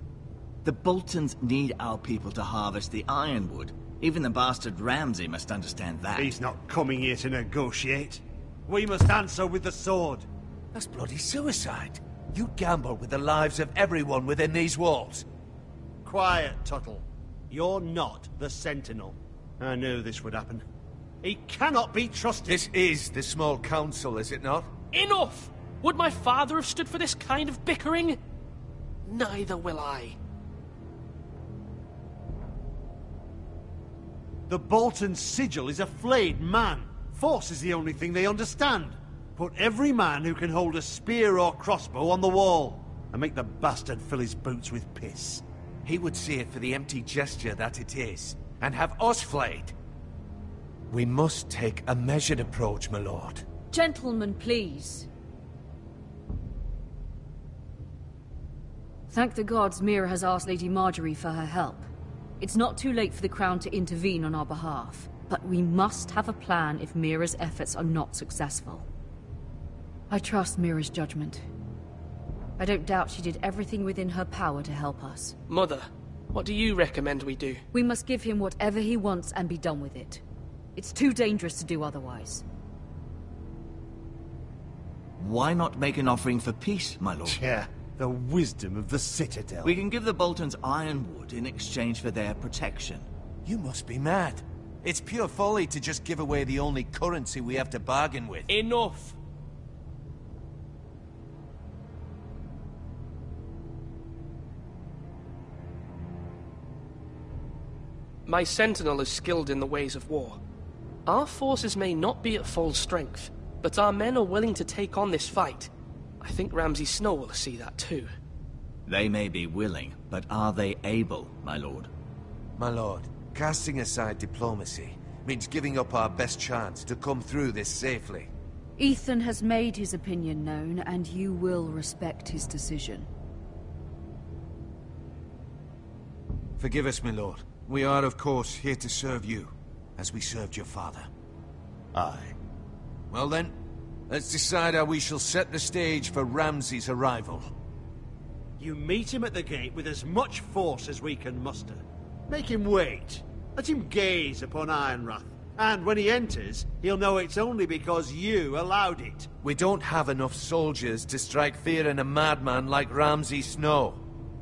The Boltons need our people to harvest the ironwood. Even the bastard Ramsay must understand that. He's not coming here to negotiate. We must answer with the sword. That's bloody suicide. You gamble with the lives of everyone within these walls. Quiet, Tuttle. You're not the Sentinel. I knew this would happen. He cannot be trusted. This is the small council, is it not? Enough! Would my father have stood for this kind of bickering? Neither will I. The Bolton sigil is a flayed man. Force is the only thing they understand. Put every man who can hold a spear or crossbow on the wall, and make the bastard fill his boots with piss. He would see it for the empty gesture that it is, and have us flayed. We must take a measured approach, my lord. Gentlemen, please. Thank the gods Mira has asked Lady Marjorie for her help. It's not too late for the Crown to intervene on our behalf, but we must have a plan if Mira's efforts are not successful. I trust Mira's judgment. I don't doubt she did everything within her power to help us. Mother, what do you recommend we do? We must give him whatever he wants and be done with it. It's too dangerous to do otherwise. Why not make an offering for peace, my lord? Yeah, the wisdom of the Citadel. We can give the Boltons ironwood in exchange for their protection. You must be mad. It's pure folly to just give away the only currency we have to bargain with. Enough! My sentinel is skilled in the ways of war. Our forces may not be at full strength, but our men are willing to take on this fight. I think Ramsay Snow will see that too. They may be willing, but are they able, my lord? My lord, casting aside diplomacy means giving up our best chance to come through this safely. Ethan has made his opinion known, and you will respect his decision. Forgive us, my lord. We are, of course, here to serve you, as we served your father. Aye. Well then, let's decide how we shall set the stage for Ramsay's arrival. You meet him at the gate with as much force as we can muster. Make him wait. Let him gaze upon Ironrath. And when he enters, he'll know it's only because you allowed it. We don't have enough soldiers to strike fear in a madman like Ramsay Snow.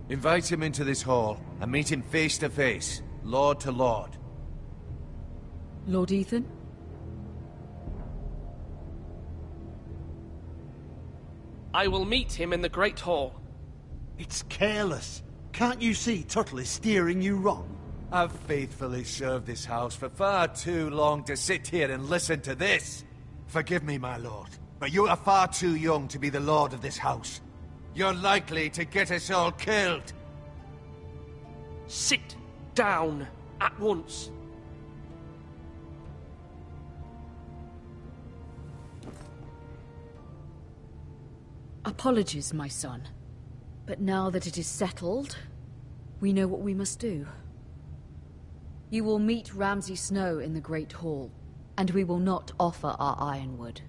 Invite him into this hall, and meet him face to face, lord to lord. Lord Ethan? I will meet him in the Great Hall. It's careless. Can't you see Tuttle is steering you wrong? I've faithfully served this house for far too long to sit here and listen to this. Forgive me, my lord, but you are far too young to be the lord of this house. You're likely to get us all killed. Sit down at once. Apologies, my son. But now that it is settled, we know what we must do. You will meet Ramsay Snow in the Great Hall, and we will not offer our ironwood.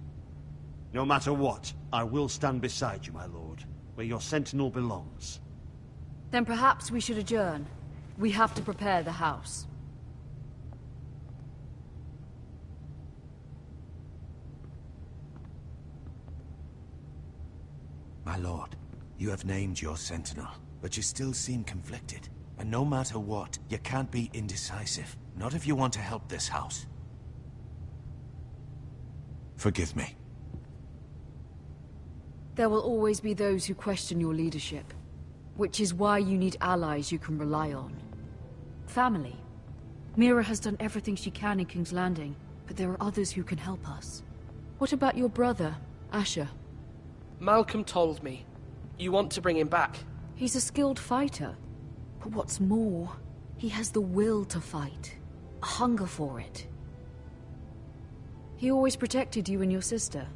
No matter what, I will stand beside you, my lord, where your sentinel belongs. Then perhaps we should adjourn. We have to prepare the house. My lord, you have named your sentinel, but you still seem conflicted. And no matter what, you can't be indecisive. Not if you want to help this house. Forgive me. There will always be those who question your leadership, which is why you need allies you can rely on. Family. Mira has done everything she can in King's Landing, but there are others who can help us. What about your brother, Asher? Malcolm told me. You want to bring him back? He's a skilled fighter. But what's more, he has the will to fight. A hunger for it. He always protected you and your sister.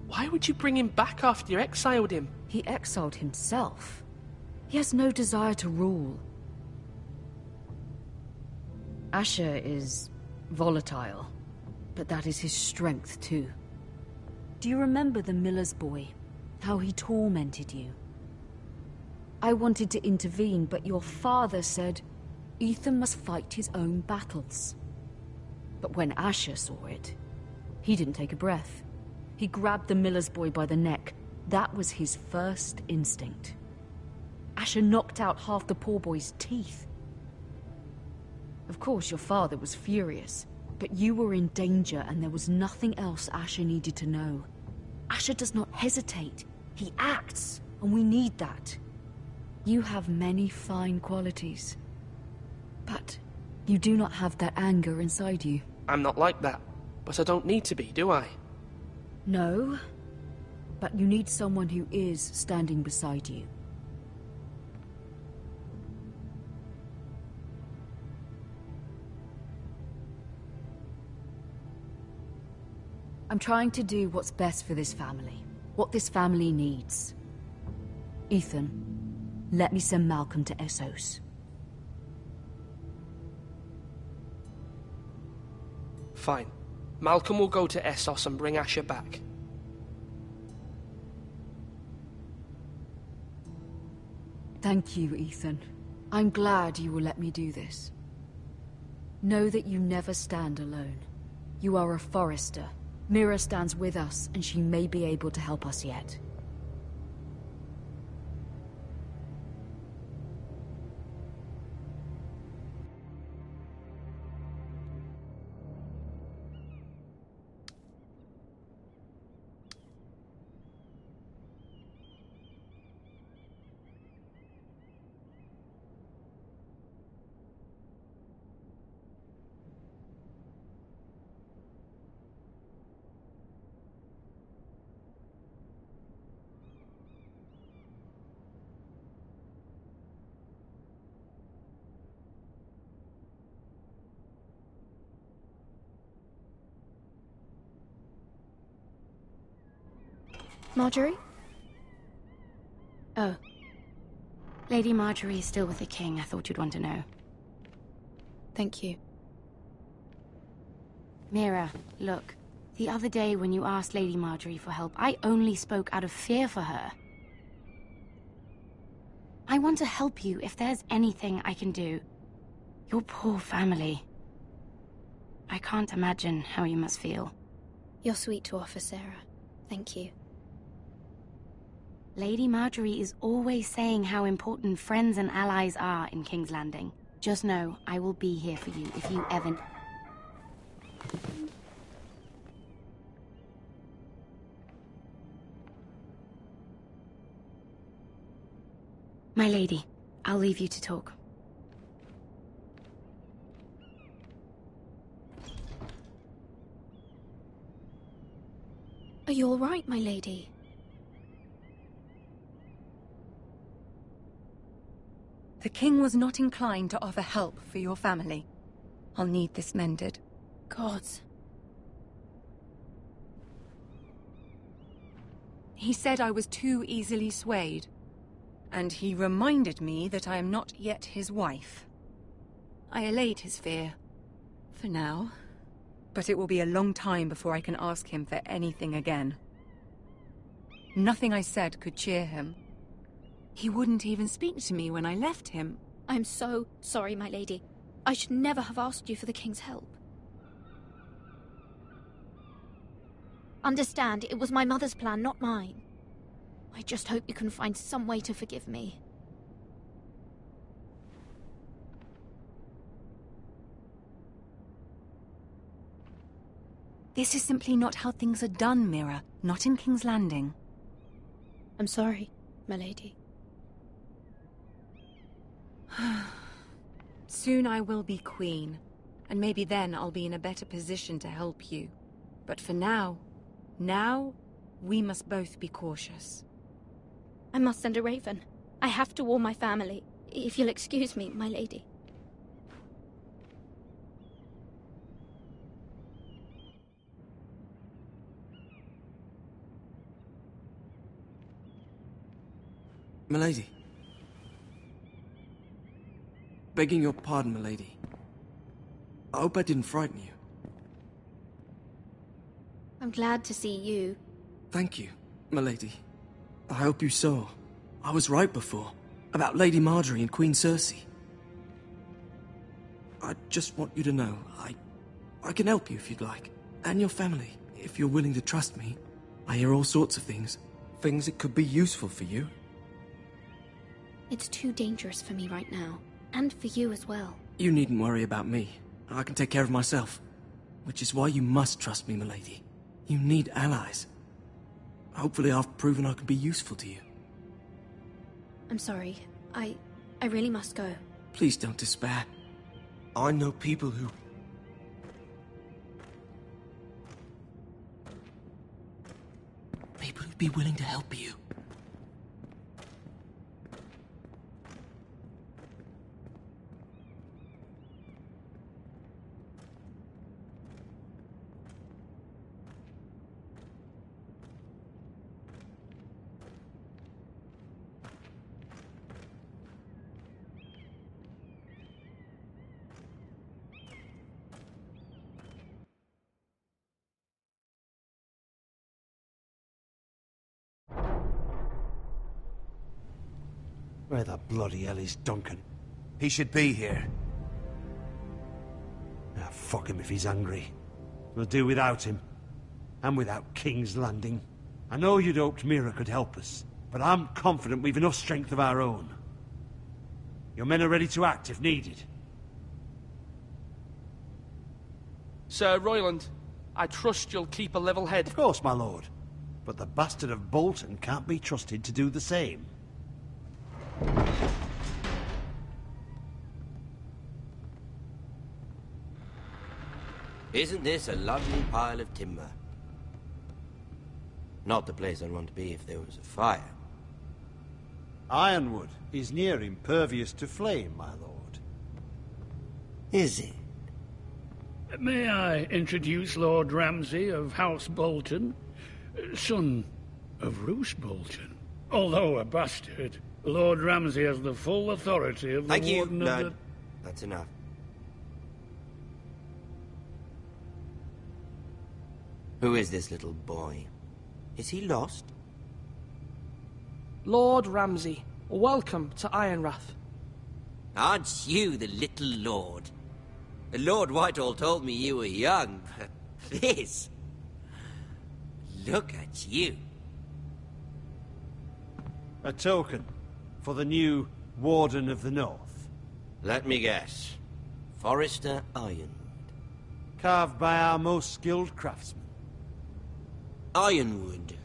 Why would you bring him back after you exiled him? He exiled himself. He has no desire to rule. Asher is volatile, but that is his strength too. Do you remember the miller's boy? How he tormented you? I wanted to intervene, but your father said Ethan must fight his own battles. But when Asher saw it, he didn't take a breath. He grabbed the miller's boy by the neck. That was his first instinct. Asher knocked out half the poor boy's teeth. Of course, your father was furious, but you were in danger and there was nothing else Asher needed to know. Asher does not hesitate. He acts, and we need that. You have many fine qualities, but you do not have that anger inside you. I'm not like that. But I don't need to be, do I? No, but you need someone who is standing beside you. I'm trying to do what's best for this family. What this family needs. Ethan, let me send Malcolm to Essos. Fine. Malcolm will go to Essos and bring Asher back. Thank you, Ethan. I'm glad you will let me do this. Know that you never stand alone. You are a Forrester. Mira stands with us, and she may be able to help us yet. Marjorie? Oh. Lady Marjorie is still with the king. I thought you'd want to know. Thank you. Mira, look. The other day when you asked Lady Marjorie for help, I only spoke out of fear for her. I want to help you if there's anything I can do. Your poor family. I can't imagine how you must feel. You're sweet to offer, Sarah. Thank you. Lady Marjorie is always saying how important friends and allies are in King's Landing. Just know, I will be here for you if you ever... My lady, I'll leave you to talk. Are you all right, my lady? The king was not inclined to offer help for your family. I'll need this mended. Gods. He said I was too easily swayed. And he reminded me that I am not yet his wife. I allayed his fear. For now. But it will be a long time before I can ask him for anything again. Nothing I said could cheer him. He wouldn't even speak to me when I left him. I'm so sorry, my lady. I should never have asked you for the king's help. Understand, it was my mother's plan, not mine. I just hope you can find some way to forgive me. This is simply not how things are done, Mira. Not in King's Landing. I'm sorry, my lady. Soon I will be queen, and maybe then I'll be in a better position to help you. But for now, we must both be cautious. I must send a raven. I have to warn my family. If you'll excuse me, my lady. Milady. Begging your pardon, milady. I hope I didn't frighten you. I'm glad to see you. Thank you, milady. I hope you saw. I was right before. About Lady Marjorie and Queen Cersei. I just want you to know, I can help you if you'd like. And your family, if you're willing to trust me. I hear all sorts of things. Things that could be useful for you. It's too dangerous for me right now. And for you as well. You needn't worry about me. I can take care of myself. Which is why you must trust me, milady. You need allies. Hopefully I've proven I can be useful to you. I'm sorry. I really must go. Please don't despair. I know people who... be willing to help you. Where the bloody hell is Duncan? He should be here. Ah, fuck him if he's angry. We'll do without him. And without King's Landing. I know you'd hoped Mira could help us, but I'm confident we've enough strength of our own. Your men are ready to act if needed. Sir Royland, I trust you'll keep a level head. Of course, my lord. But the bastard of Bolton can't be trusted to do the same. Isn't this a lovely pile of timber? Not the place I'd want to be if there was a fire. Ironwood is near impervious to flame, my lord. Is it? May I introduce Lord Ramsay of House Bolton, son of Roose Bolton? Although a bastard, Lord Ramsay has the full authority of the Thank you, Warden of Lord. the... That's enough. Who is this little boy? Is he lost? Lord Ramsay, welcome to Ironrath. Aren't you the little lord? Lord Whitehall told me you were young, but this... Look at you. A token for the new Warden of the North. Let me guess. Forrester Ironwood. Carved by our most skilled craftsmen. Ironwood.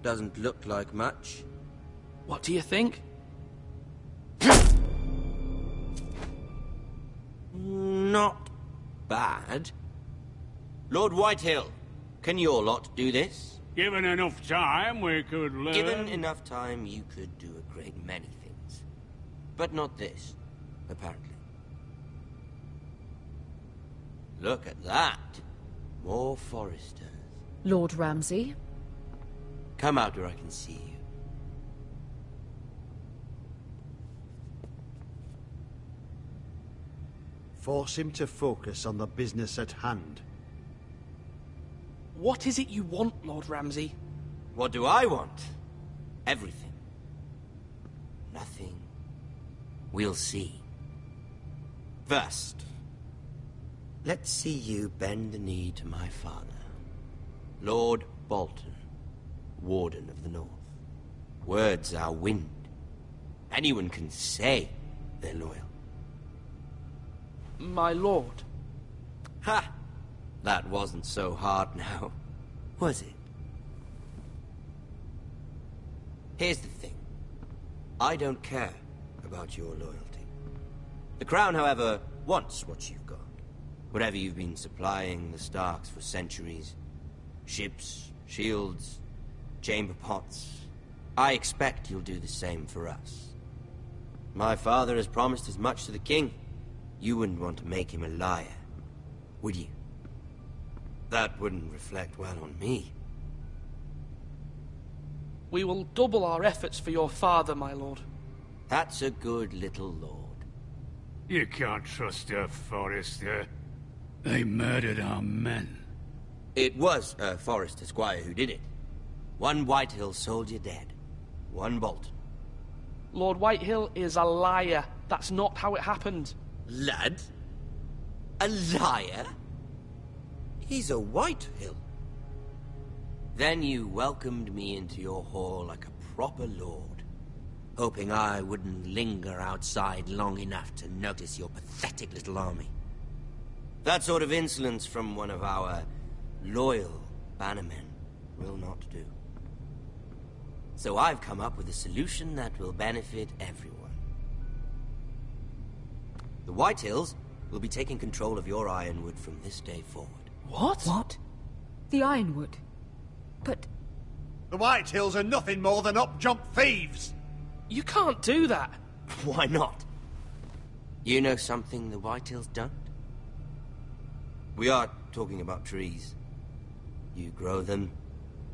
Doesn't look like much. What do you think? Not bad. Lord Whitehill, can your lot do this? Given enough time, we could learn... Given enough time, you could do a great many things. But not this, apparently. Look at that. More Forresters. Lord Ramsay? Come out where I can see you. Force him to focus on the business at hand. What is it you want, Lord Ramsay? What do I want? Everything. Nothing. We'll see. First, let's see you bend the knee to my father, Lord Bolton, Warden of the North. Words are wind. Anyone can say they're loyal. My lord. Ha! That wasn't so hard now, was it? Here's the thing. I don't care about your loyalty. The Crown, however, wants what you've got. Whatever you've been supplying the Starks for centuries. Ships, shields, chamber pots. I expect you'll do the same for us. My father has promised as much to the King. You wouldn't want to make him a liar, would you? That wouldn't reflect well on me. We will double our efforts for your father, my lord. That's a good little lord. You can't trust her, Forrester. They murdered our men. It was a Forrester squire who did it. One Whitehill soldier dead. One Bolton. Lord Whitehill is a liar. That's not how it happened. Lad? A liar? He's a Whitehill. Then you welcomed me into your hall like a proper lord, hoping I wouldn't linger outside long enough to notice your pathetic little army. That sort of insolence from one of our loyal bannermen will not do. So I've come up with a solution that will benefit everyone. The Whitehills will be taking control of your Ironwood from this day forward. What? What? The Ironwood? But... The Whitehills are nothing more than up-jump thieves! You can't do that. Why not? You know something the Whitehills don't? We are talking about trees. You grow them,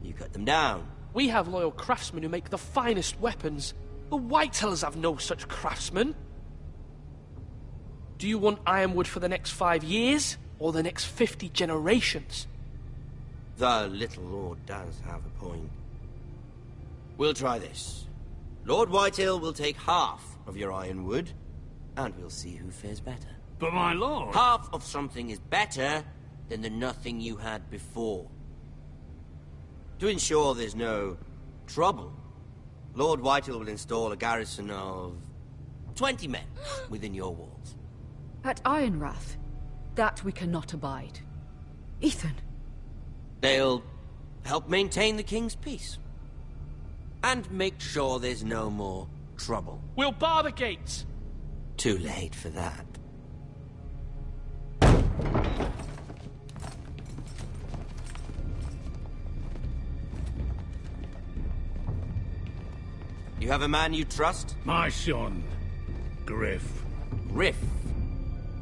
you cut them down. We have loyal craftsmen who make the finest weapons. The Whitehills have no such craftsmen. Do you want ironwood for the next 5 years, or the next 50 generations? The little lord does have a point. We'll try this. Lord Whitehill will take half of your ironwood, and we'll see who fares better. But my lord... Half of something is better than the nothing you had before. To ensure there's no trouble, Lord Whitehill will install a garrison of 20 men within your walls. At Ironrath, that we cannot abide. Ethan. They'll help maintain the king's peace. And make sure there's no more trouble. We'll bar the gates. Too late for that. You have a man you trust? My son, Griff. Griff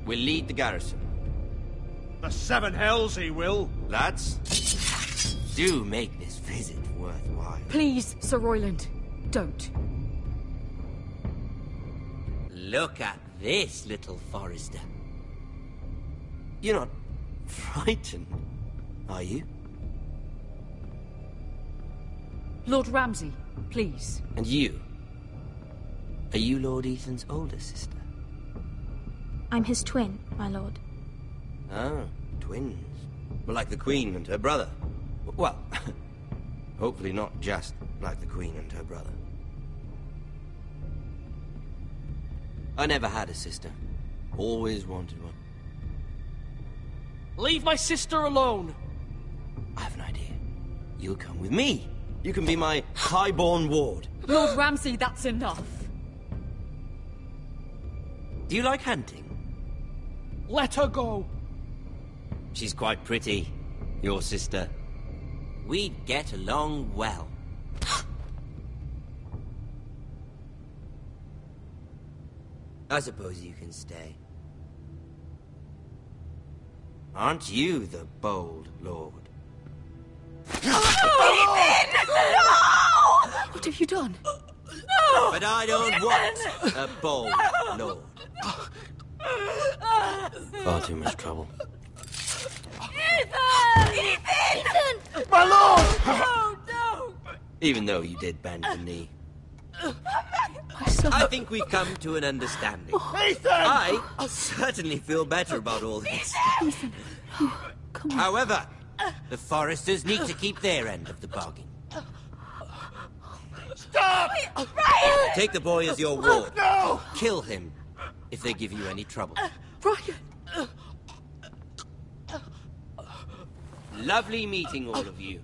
will lead the garrison. The seven hells he will. Lads, do make this visit worthwhile. Please, Sir Royland, don't. Look at this, little Forrester. You're not frightened, are you? Lord Ramsay, please. And you? Are you Lord Ethan's older sister? I'm his twin, my lord. Ah, twins. Well, like the Queen and her brother. Well, hopefully not just like the Queen and her brother. I never had a sister. Always wanted one. Leave my sister alone! I have an idea. You'll come with me. You can be my highborn ward. Lord Ramsay, that's enough. Do you like hunting? Let her go. She's quite pretty, your sister. We'd get along well. I suppose you can stay. Aren't you the bold lord? What have you done? But I don't want a bold lord. Far too much trouble. Ethan! Ethan! My lord! No, no! Even though you did bend the knee. My son. I think we've come to an understanding. Ethan! I certainly feel better about all this. Ethan. Come on. However, the Foresters need to keep their end of the bargain. Stop! Ryan! Take the boy as your ward. No! Kill him if they give you any trouble. Ryan! Lovely meeting all of you.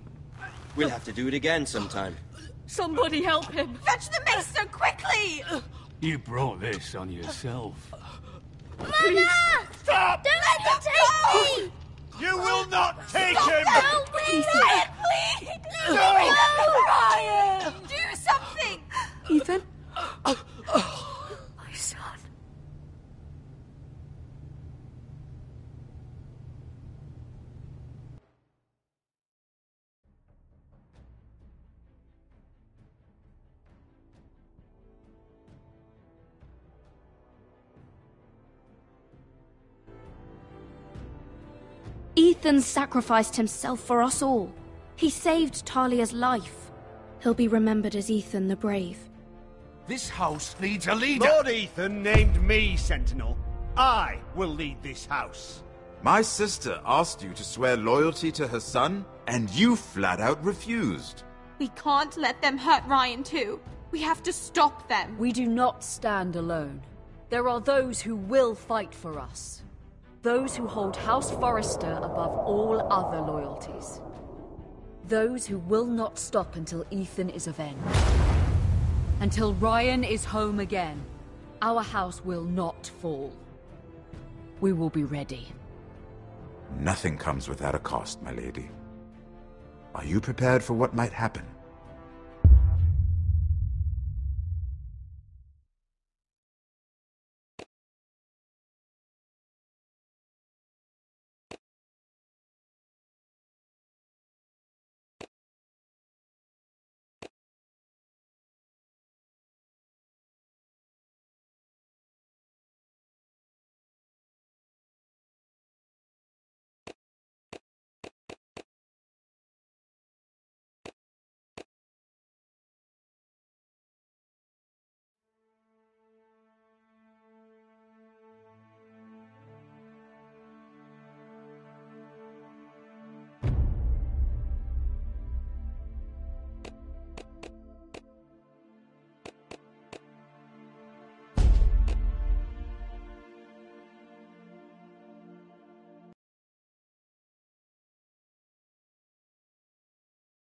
We'll have to do it again sometime. Somebody help him! Fetch the maester quickly! You brought this on yourself. Mother! Stop! Don't let him take me! You will not take him! No, please! Ryan, please! No! Ryan! Do something! Ethan? My son. Ethan sacrificed himself for us all. He saved Talia's life. He'll be remembered as Ethan the Brave. This house needs a leader. Lord Ethan named me Sentinel. I will lead this house. My sister asked you to swear loyalty to her son, and you flat out refused. We can't let them hurt Ryan too. We have to stop them. We do not stand alone. There are those who will fight for us. Those who hold House Forrester above all other loyalties. Those who will not stop until Ethan is avenged. Until Ryan is home again, our house will not fall. We will be ready. Nothing comes without a cost, my lady. Are you prepared for what might happen?